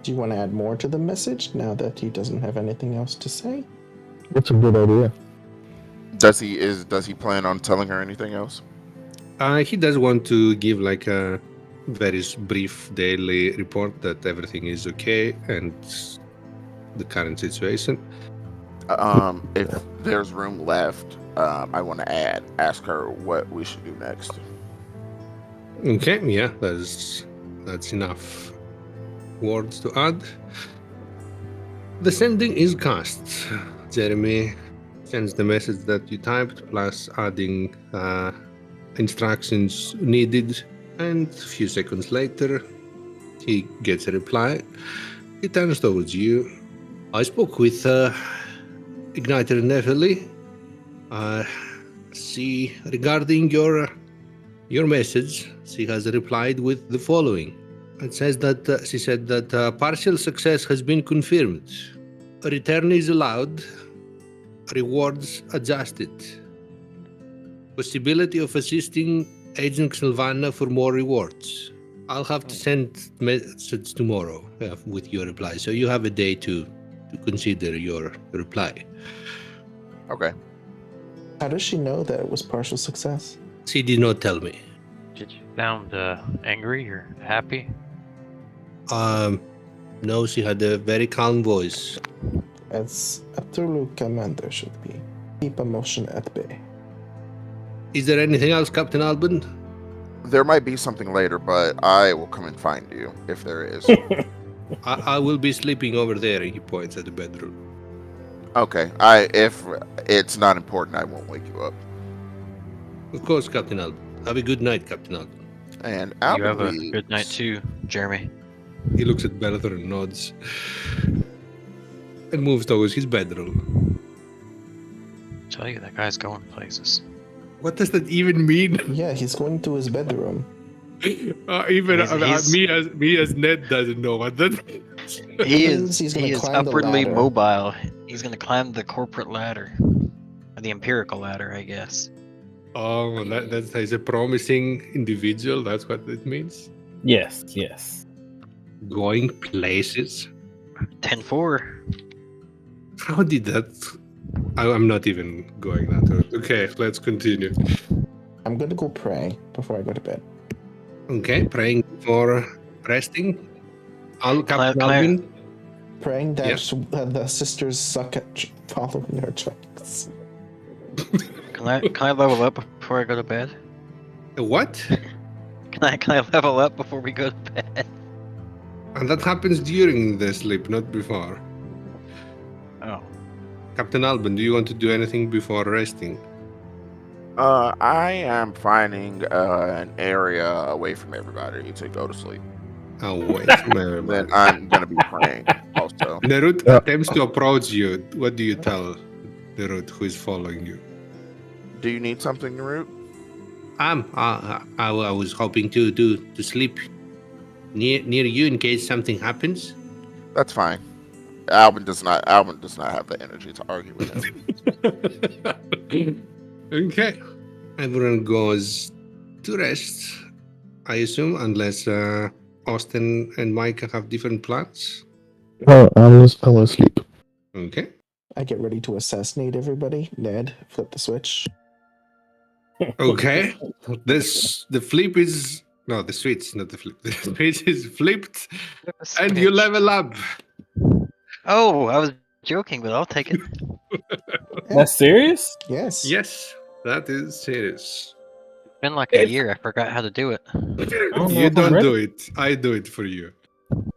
Do you want to add more to the message now that he doesn't have anything else to say? That's a good idea. Does he plan on telling her anything else? He does want to give like a very brief daily report that everything is okay and the current situation. If there's room left, I want to ask her what we should do next. Okay, yeah, that's enough words to add. The sending is cast. Jeremy sends the message that you typed, plus adding instructions needed, and a few seconds later, he gets a reply. He turns towards you. I spoke with Igniter Nefeli. She, regarding your message, she has replied with the following. It says that she said that partial success has been confirmed. A return is allowed. Rewards adjusted. Possibility of assisting Agent Sylvana for more rewards. I'll have to send message tomorrow with your reply, so you have a day to consider your reply. Okay. How does she know that it was partial success? She did not tell me. Did you sound angry or happy? No, she had a very calm voice. As a Tulu commander should be. Keep emotion at bay. Is there anything else, Captain Albin? There might be something later, but I will come and find you if there is. I will be sleeping over there, and he points at the bedroom. Okay. If it's not important, I won't wake you up. Of course, Captain Albin. Have a good night, Captain Albin. And You Albin have a leaves. good night too, Jeremy. He looks at Bellator and nods. And moves towards his bedroom. Tell you that guy's going places. What does that even mean? Yeah, he's going to his bedroom. Even He's- me as Ned doesn't know what that means. He Means is he's gonna he is climb the upwardly ladder. mobile. He's gonna climb the corporate ladder, or the empirical ladder, I guess. Oh, that's he's a promising individual. That's what it means. Yes, yes. Going places. 10-4. How did that? I'm not even going that route. Okay, let's continue. I'm gonna go pray before I go to bed. Okay, praying for resting. Captain can I- Alvin. Praying that Yeah. the sisters suck at following their tracks. Can I level up before I go to bed? What? Can I level up before we go to bed? And that happens during the sleep, not before. Oh. Captain Alban, do you want to do anything before resting? I am finding an area away from everybody to go to sleep. Oh, wait. Then I'm gonna be praying also. Nerut attempts to approach you. What do you tell Nerut, who is following you? Do you need something, Narut? I was hoping to sleep near you in case something happens. That's fine. Alvin does not have the energy to argue with him. Okay. Everyone goes to rest, I assume, unless Austin and Micah have different plans. I will sleep. Okay. I get ready to assassinate everybody. Ned, flip the switch. Okay. The flip is no, the switch, not the flip. The switch is flipped, and you level up. Oh, I was joking, but I'll take it. That's serious? Yes. Yes, that is serious. It's been like a year. I forgot how to do it. know You if I'm don't ready. do it. I do it for you.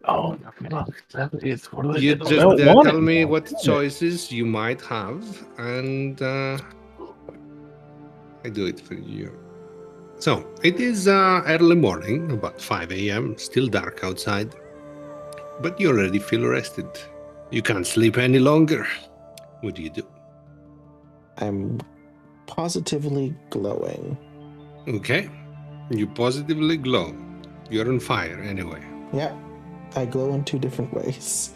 Oh, fuck. That is what do I You do? just don't want tell it me now. what Yeah. choices you might have, and I do it for you. So it is early morning, about 5 a.m. Still dark outside, but you already feel rested. You can't sleep any longer. What do you do? I'm positively glowing. Okay, you positively glow. You're on fire anyway. Yeah, I glow in two different ways.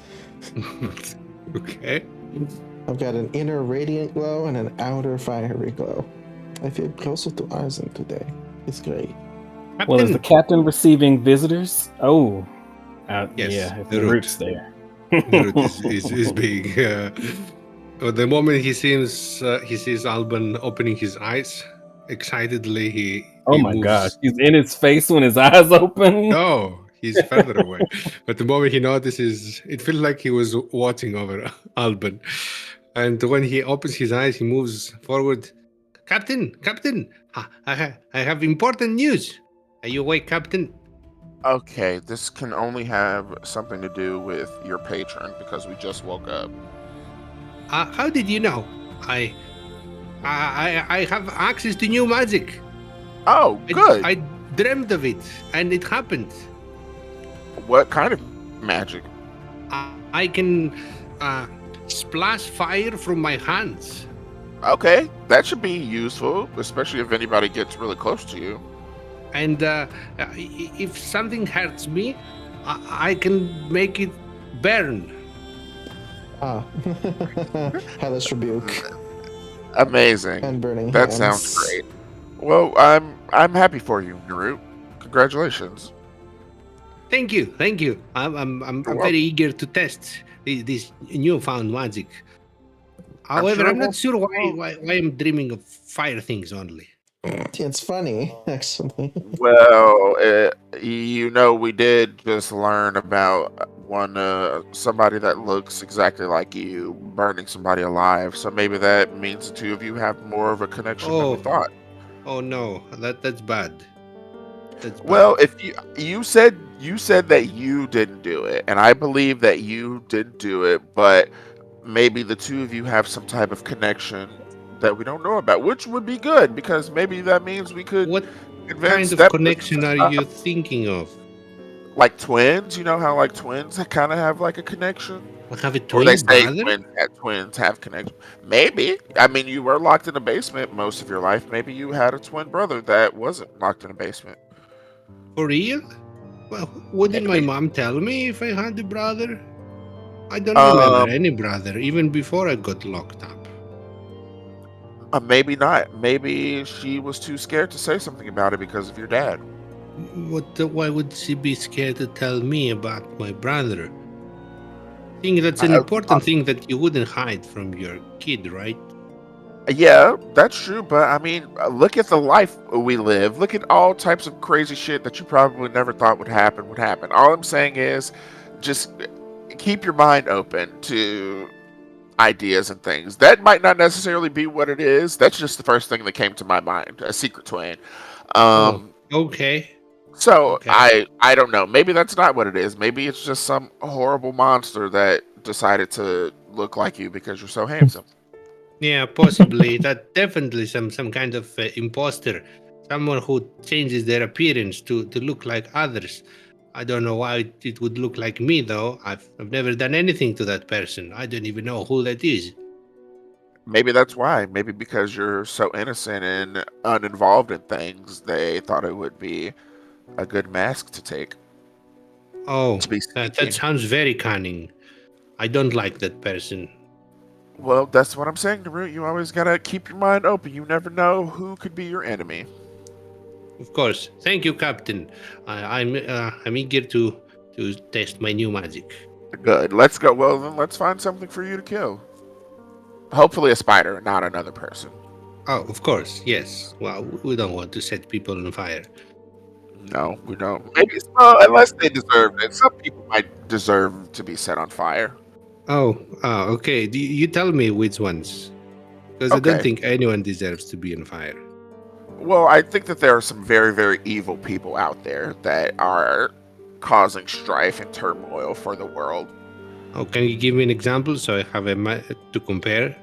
Okay. I've got an inner radiant glow and an outer fiery glow. I feel closer to Arzen today. It's great. Well, is the captain receiving visitors? Oh. Yes, Yeah, if the the root. root's there. Nerut is big. The moment he sees Alban opening his eyes, excitedly he Oh my moves. gosh. He's in his face when his eyes open. No, he's further away. But the moment he notices, it feels like he was watching over Alban. And when he opens his eyes, he moves forward. Captain, I have important news. Are you awake, Captain? Okay, this can only have something to do with your patron because we just woke up. How did you know? I have access to new magic. Oh, good. I dreamed of it, and it happened. What kind of magic? I can splash fire from my hands. Okay, that should be useful, especially if anybody gets really close to you. And if something hurts me, I can make it burn. Hellish rebuke Amazing. and burning That hands. sounds great. Well, I'm happy for you, Narut. Congratulations. Thank you. I'm You're very eager to test this newfound magic. I'm However, sure I'm we'll- not sure why I'm dreaming of fire things only. It's funny, actually. Well, we did just learn about somebody that looks exactly like you burning somebody alive. So maybe that means the two of you have more of a connection than we Oh. thought. Oh no, that's bad. That's bad. Well, if you said that you didn't do it, and I believe that you didn't do it, but maybe the two of you have some type of connection that we don't know about, which would be good because maybe that means we could What convince kind of that connection person are to you stop. thinking of? Like twins? You know how like twins kind of have like a connection, I have a or they twin say brother? twins have connection. Maybe. I mean, you were locked in a basement most of your life. Maybe you had a twin brother that wasn't locked in a basement. For real? Well, wouldn't my mom tell me if I had a brother? I don't remember any brother, even before I got locked up. Maybe not. Maybe she was too scared to say something about it because of your dad. Why would she be scared to tell me about my brother? I think that's an Uh, important thing that you wouldn't hide from your kid, right? Yeah, that's true, but I mean, look at the life we live. Look at all types of crazy shit that you probably never thought would happen. All I'm saying is just keep your mind open to ideas and things. That might not necessarily be what it is. That's just the first thing that came to my mind, a secret twin. Okay. So Okay. I don't know. Maybe that's not what it is. Maybe it's just some horrible monster that decided to look like you because you're so handsome. Yeah, possibly. That definitely some kind of imposter, someone who changes their appearance to look like others. I don't know why it would look like me though. I've never done anything to that person. I don't even know who that is. Maybe that's why. Maybe because you're so innocent and uninvolved in things, they thought it would be a good mask to take. Oh, To be that sneaky. sounds very cunning. I don't like that person. Well, that's what I'm saying, Narut. You always gotta keep your mind open. You never know who could be your enemy. Of course. Thank you, Captain. I'm eager to test my new magic. Good. Let's go. Well, then let's find something for you to kill. Hopefully a spider, not another person. Oh, of course. Yes. Well, we don't want to set people on fire. No, we don't. Maybe unless they deserve it. Some people might deserve to be set on fire. Oh, okay. You tell me which ones, because I don't Okay. think anyone deserves to be on fire. Well, I think that there are some very, very evil people out there that are causing strife and turmoil for the world. Oh, can you give me an example so I have to compare?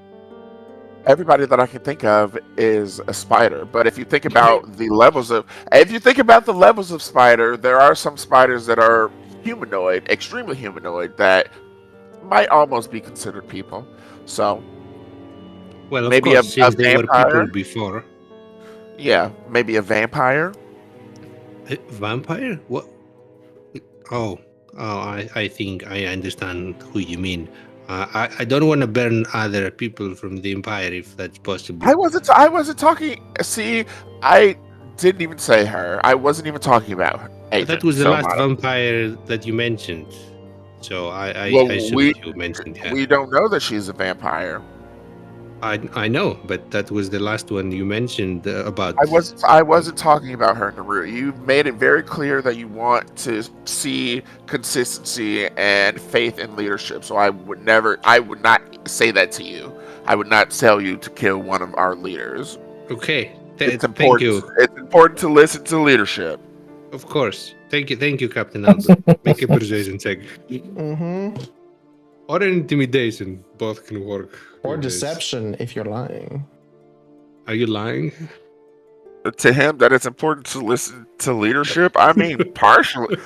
Everybody that I can think of is a spider, but if you think about the levels of spider, there are some spiders that are humanoid, extremely humanoid, that might almost be considered people. So Well, of maybe a course, since they were people vampire. before. Yeah, maybe a vampire. A vampire? What? Oh, I think I understand who you mean. I don't want to burn other people from the Empire if that's possible. I wasn't talking. See, I didn't even say her. I wasn't even talking about her. That was the last vampire that you mentioned. So I Well, assumed you mentioned her. we don't know that she's a vampire. I know, but that was the last one you mentioned about. I wasn't talking about her, Naru. You made it very clear that you want to see consistency and faith in leadership. So I would not say that to you. I would not tell you to kill one of our leaders. Okay, It's important. thank you. It's important to listen to leadership. Of course. Thank you, Captain Albert. Make a persuasion check. Mm-hmm. Or intimidation. Both can work. Or with this. deception if you're lying. Are you lying? To him, that it's important to listen to leadership. I mean, partially.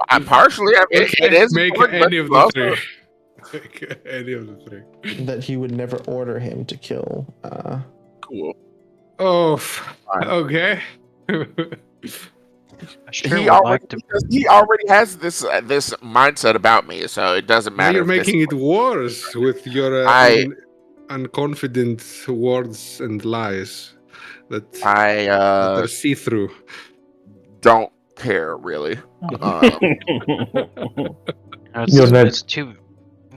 I mean, it is Make important, any but of the also- three. Make any of the three. That he would never order him to kill. Cool. Oh, Fine. okay. I sure He would already, like to. because he already has this mindset about me, so it doesn't Now matter. you're if this- making it worse with your unconfident words and lies that I are see-through. don't care really. You're right. It's too.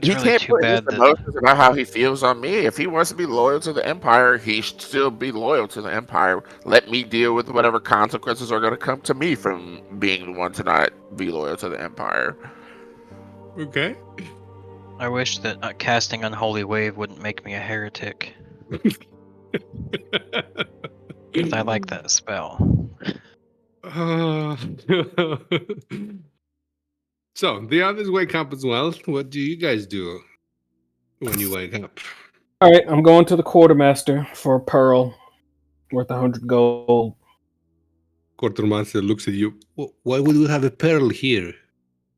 It's He really can't too put his bad that. emotions about how he feels on me. If he wants to be loyal to the Empire, he should still be loyal to the Empire. Let me deal with whatever consequences are going to come to me from being the one to not be loyal to the Empire. Okay. I wish that casting Unholy Wave wouldn't make me a heretic. 'Cause I like that spell. So the others wake up as well. What do you guys do when you wake up? All right, I'm going to the quartermaster for a pearl worth 100 gold. Quartermaster looks at you. Why would we have a pearl here?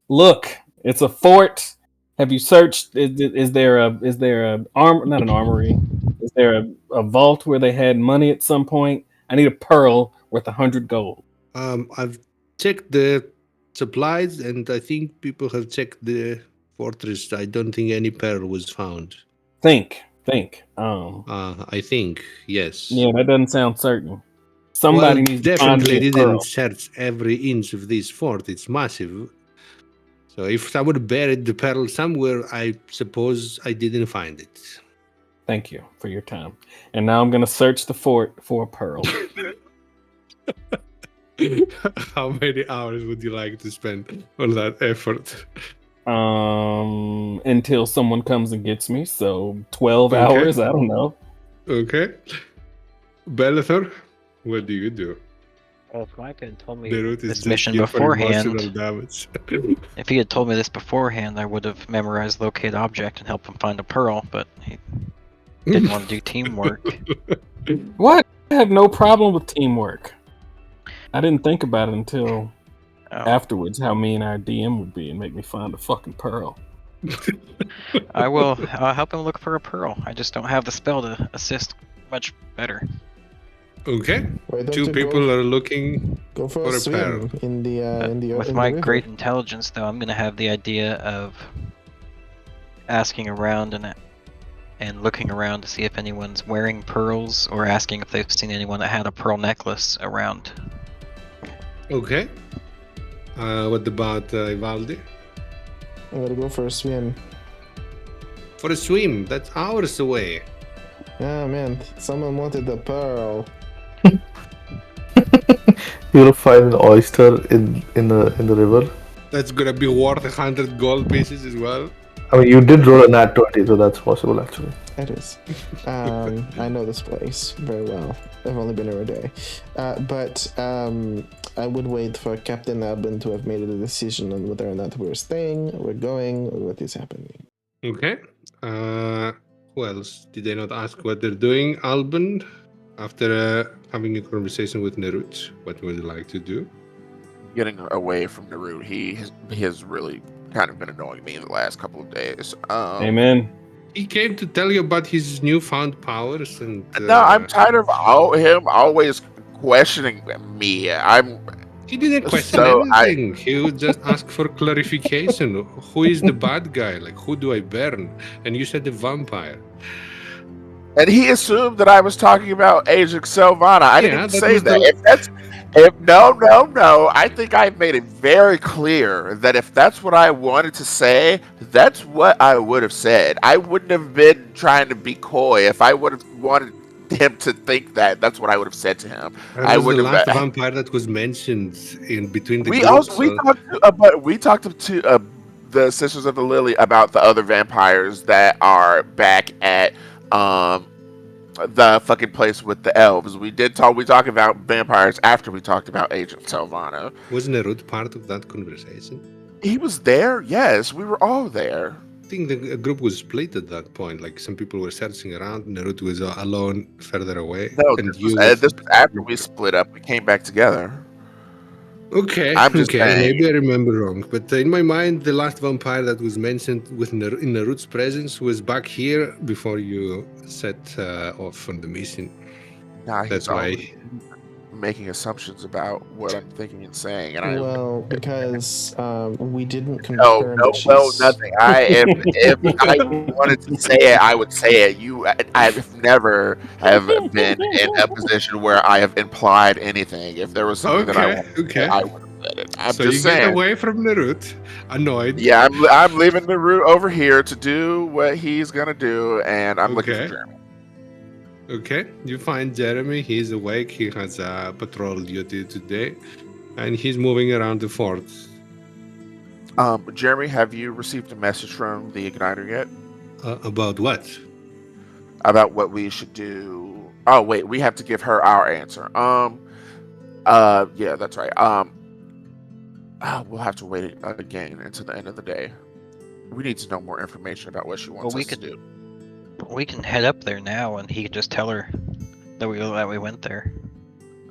Look, it's a fort. Have you searched? Is there a not an armory? Is there a vault where they had money at some point? I need a pearl worth 100 gold. I've checked the supplies, and I think people have checked the fortress. I don't think any pearl was found. Think. I think, yes. Yeah, that doesn't sound certain. Well, Somebody needs to find definitely me a didn't pearl. search every inch of this fort. It's massive. So if someone buried the pearl somewhere, I suppose I didn't find it. Thank you for your time. And now I'm gonna search the fort for a pearl. How many hours would you like to spend on that effort? Until someone comes and gets me. So 12 Okay. hours. I don't know. Okay. Bellathor, what do you do? Well, if Mike had told me Nerut is this just mission here for emotional beforehand. damage. If he had told me this beforehand, I would have memorized locate object and helped him find a pearl, but he didn't want to do teamwork. What? I have no problem with teamwork. I didn't think about it until afterwards how me and our DM would be and make me find a fucking pearl. I'll help him look for a pearl. I just don't have the spell to assist much better. Okay. Why don't Two you people are looking go for for a a pearl. swim in the With in my the river. great intelligence, though, I'm gonna have the idea of asking around and looking around to see if anyone's wearing pearls, or asking if they've seen anyone that had a pearl necklace around. Okay. What about Ivaldi? I'm gonna go for a swim. For a swim, that's hours away. Yeah, man, someone wanted the pearl. You'll find an oyster in the river. That's gonna be worth 100 gold pieces as well. I mean, you did roll a nat 20, so that's possible actually. It is. I know this place very well. I've only been here a day. But I would wait for Captain Albin to have made a decision on whether or not we're staying, we're going, or what is happening. Okay. Who else? Did they not ask what they're doing? Alban, after having a conversation with Nerut, what would you like to do? Getting away from Naru, he has really kind of been annoying me the last couple of days. Amen. He came to tell you about his newfound powers, and No, I'm tired of him always questioning me. He didn't question So anything. He would just ask for clarification. Who is the bad guy? Like, who do I burn? And you said the vampire. And he assumed that I was talking about Agent Selvana. I didn't even that say was that. No. I think I made it very clear that if that's what I wanted to say, that's what I would have said. I wouldn't have been trying to be coy. If I would have wanted him to think that, that's what I would have said to him. That was the last vampire that was mentioned in between the We groups. we talked to the Sisters of the Lily about the other vampires that are back at the fucking place with the elves. We talked about vampires after we talked about Agent Selvana. Was Nerut part of that conversation? He was there. Yes, we were all there. I think the group was split at that point. Like, some people were searching around. Nerut was alone, further away. No, and this was after we split up. We came back together. Okay, I'm just saying. Maybe I remember wrong, but in my mind, the last vampire that was mentioned in Nerut's presence was back here before you set off on the mission. Nah, That's why. Making assumptions about what I'm thinking and saying, and because we didn't confirm. Nothing. If I wanted to say it, I would say it. I've never have been in a position where I have implied anything. If there was something that I wanted, I would have said it. I'm so just you saying. get away from Nerut, annoyed. Yeah, I'm leaving the route over here to do what he's gonna do, and I'm looking for Jeremy. Okay, you find Jeremy. He's awake. He has a patrol duty today, and he's moving around the fort. Jeremy, have you received a message from the Igniter yet? About what? About what we should do. Oh wait, we have to give her our answer. Yeah, that's right. We'll have to wait again until the end of the day. We need to know more information about what she wants us to do. We can head up there now, and he can just tell her that we went there.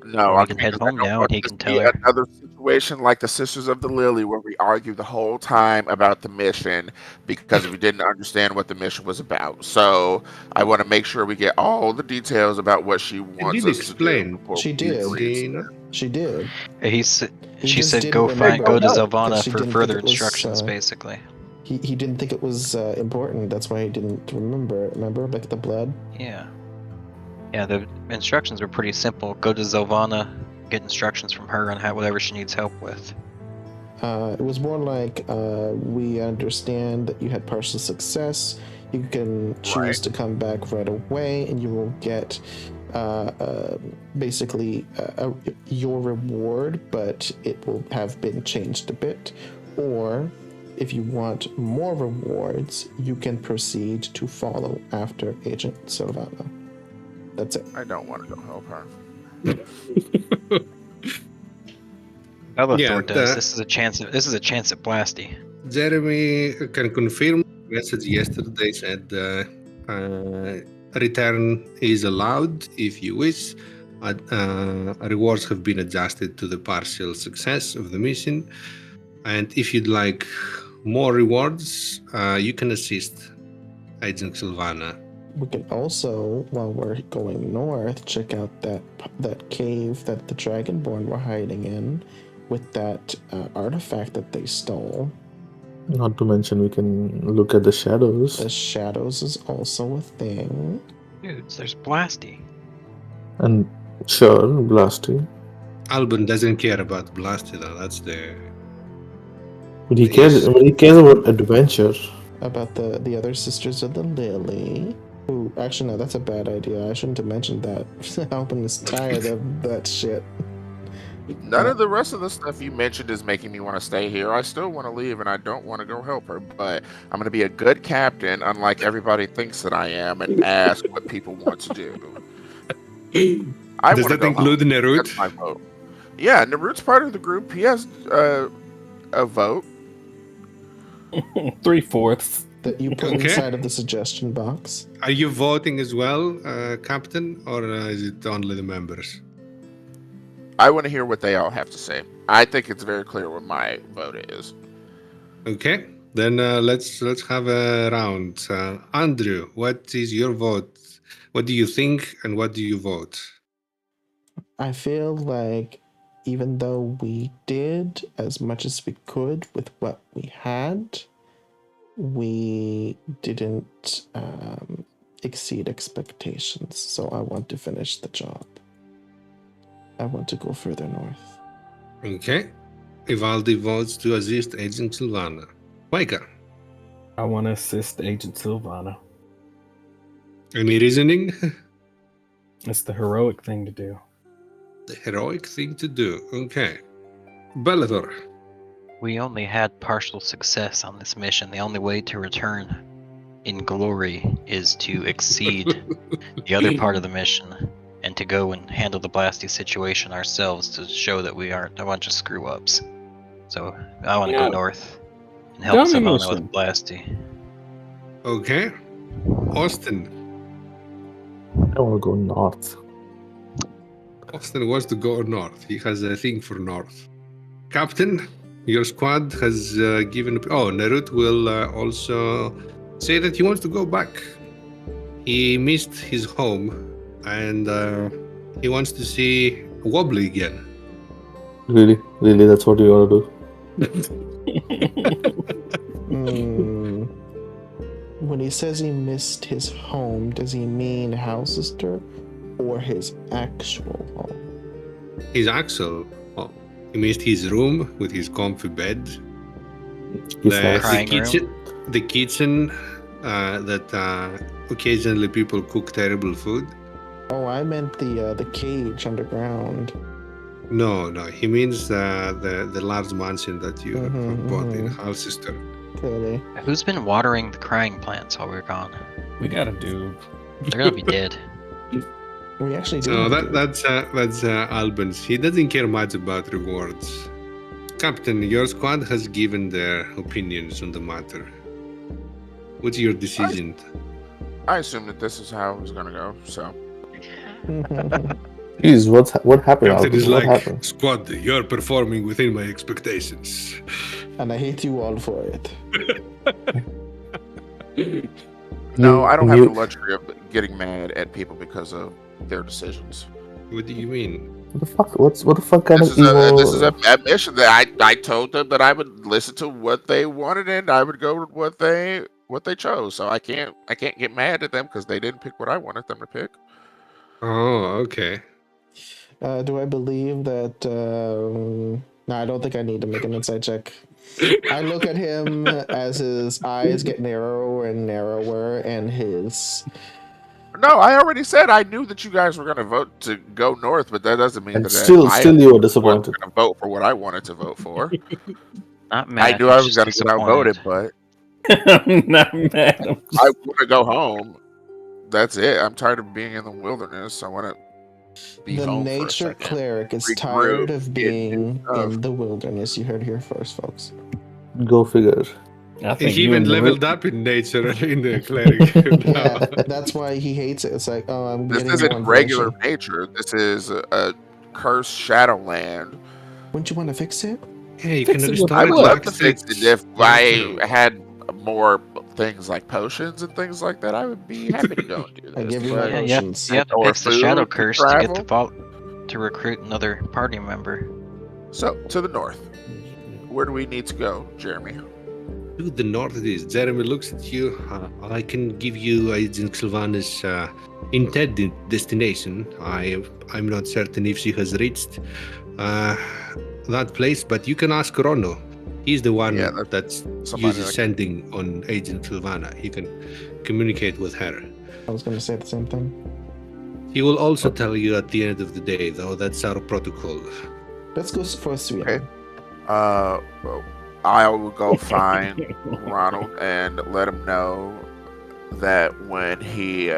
No, I can head home now, and he can tell her. Another situation like the Sisters of the Lily, where we argue the whole time about the mission because we didn't understand what the mission was about. So I want to make sure we get all the details about what she wants us to do. She did. She did. She just said didn't go remember to it, Zelvana 'cause she for didn't further think it was, instructions, basically. He didn't think it was important. That's why he didn't remember it. Remember, like the blood. Yeah. Yeah, the instructions were pretty simple. Go to Zelvana, get instructions from her on whatever she needs help with. It was more like we understand that you had partial success. You can choose to come back right away, and you will get basically your reward, but it will have been changed a bit. Or if you want more rewards, you can proceed to follow after Agent Silvana. That's it. I don't want to go help her. Bellathor does. This is a chance at Blasty. Jeremy can confirm. Message yesterday said return is allowed if you wish. Rewards have been adjusted to the partial success of the mission, and if you'd like more rewards, you can assist Agent Silvana. We can also, while we're going north, check out that cave that the Dragonborn were hiding in, with that artifact that they stole. Not to mention, we can look at the shadows. The shadows is also a thing. Dudes, there's Blasty. And sure, Blasty. Alban doesn't care about Blasty though. That's the. But he cares about adventure. About the other Sisters of the Lily. Ooh, actually no, that's a bad idea. I shouldn't have mentioned that. Alban is tired of that shit. None of the rest of the stuff you mentioned is making me want to stay here. I still want to leave, and I don't want to go help her, but I'm going to be a good captain, unlike everybody thinks that I am, and ask what people want to do. Does that include Nerut? That's my vote. Yeah, Nerut's part of the group. He has a vote. 3/4 that you put inside of the suggestion box. Are you voting as well, Captain, or is it only the members? I want to hear what they all have to say. I think it's very clear what my vote is. Okay, then let's have a round. Andrew, what is your vote? What do you think, and what do you vote? I feel like even though we did as much as we could with what we had, we didn't exceed expectations. So I want to finish the job. I want to go further north. Okay. Ivaldi votes to assist Agent Silvana. Micah. I want to assist Agent Silvana. Any reasoning? It's the heroic thing to do. The heroic thing to do. Okay. Bellator. We only had partial success on this mission. The only way to return in glory is to exceed the other part of the mission and to go and handle the Blasty situation ourselves to show that we aren't a bunch of screw-ups. So I want to go north and help Silvana with Blasty. Okay. Austin. I want to go north. Austin wants to go north. He has a thing for north. Captain, your squad has given... Oh, Nerut will also say that he wants to go back. He missed his home and he wants to see Wobbly again. Really? Really? That's what you want to do? When he says he missed his home, does he mean house sister or his actual home? His actual home. He missed his room with his comfy bed. The kitchen that occasionally people cook terrible food. Oh, I meant the cage underground. No, he means the large mansion that you bought in Halcester. Clearly. Who's been watering the crying plants while we're gone? We got a dude. They're gonna be dead. We actually do. So that's Alban's. He doesn't care much about rewards. Captain, your squad has given their opinions on the matter. What's your decision? I assumed that this is how it was going to go, so. Jeez, what happened? Captain is what like, happened? Squad, you're performing within my expectations. And I hate you all for it. No, I don't have the luxury of getting mad at people because of their decisions. What do you mean? What the fuck? What the fuck kind This of is a evil? mission that I told them that I would listen to what they wanted and I would go with what they chose. So I can't get mad at them because they didn't pick what I wanted them to pick. Oh, okay. Do I believe that? No, I don't think I need to make an insight check. I look at him as his eyes get narrower and narrower, and his. No, I already said I knew that you guys were going to vote to go north, but that doesn't mean And that still I you were was disappointed. going to vote for what I wanted to vote for. Not I mad. knew I He's was just going to get disappointed. outvoted, but I'm not mad. I'm I just... want to go home. That's it. I'm tired of being in the wilderness. I want to be The home for a nature second. cleric is Regroup, tired of get being stuff. in the wilderness. You heard here first, folks. Go figure. I think He you even and the leveled up in nature in the cleric. Yeah, that's why he hates it. It's like, oh, I'm This getting isn't more regular information. nature. This is a cursed shadowland. Wouldn't you want to fix it? Yeah, you Fix can it with restore I it would love back to to fix it its if I natural. had more things like potions and things like that. I would be happy to go and do I this. give you my but- Yeah, potions. you have to or fix the shadow food to curse to get travel. to recruit another party member. So, to the north. Where do we need to go, Jeremy? To the north it is. Jeremy looks at you. I can give you Agent Sylvana's intended destination. I'm not certain if she has reached that place, but you can ask Rono. He's the one Yeah, that's somebody uses like- sending on Agent Sylvana. You can communicate with her. I was going to say the same thing. He will also tell you at the end of the day, though. That's our protocol. Let's go for a swim. Okay. Well, I will go find Ronald and let him know that when he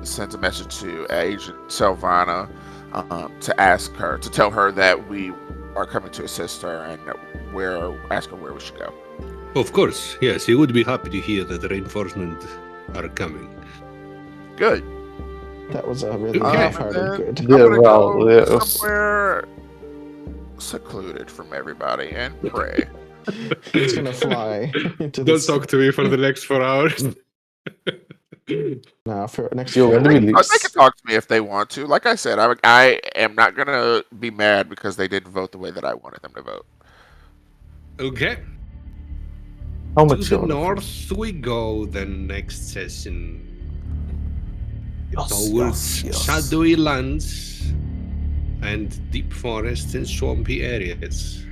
sends a message to Agent Sylvana to tell her that we are coming to assist her and ask her where we should go. Of course, yes. He would be happy to hear that reinforcements are coming. Good. That was a really Okay. half-hearted good. I'm Yeah, gonna well, go yeah. somewhere secluded from everybody and pray. It's gonna fly into Don't the talk to me for the next 4 hours. now for next. Yo, when do we They leave? can talk to me if they want to. Like I said, I am not gonna be mad because they didn't vote the way that I wanted them to vote. Okay. How To much the you wanna- north we go the next session. Yes, Towards yes. shadowy lands and deep forests and swampy areas.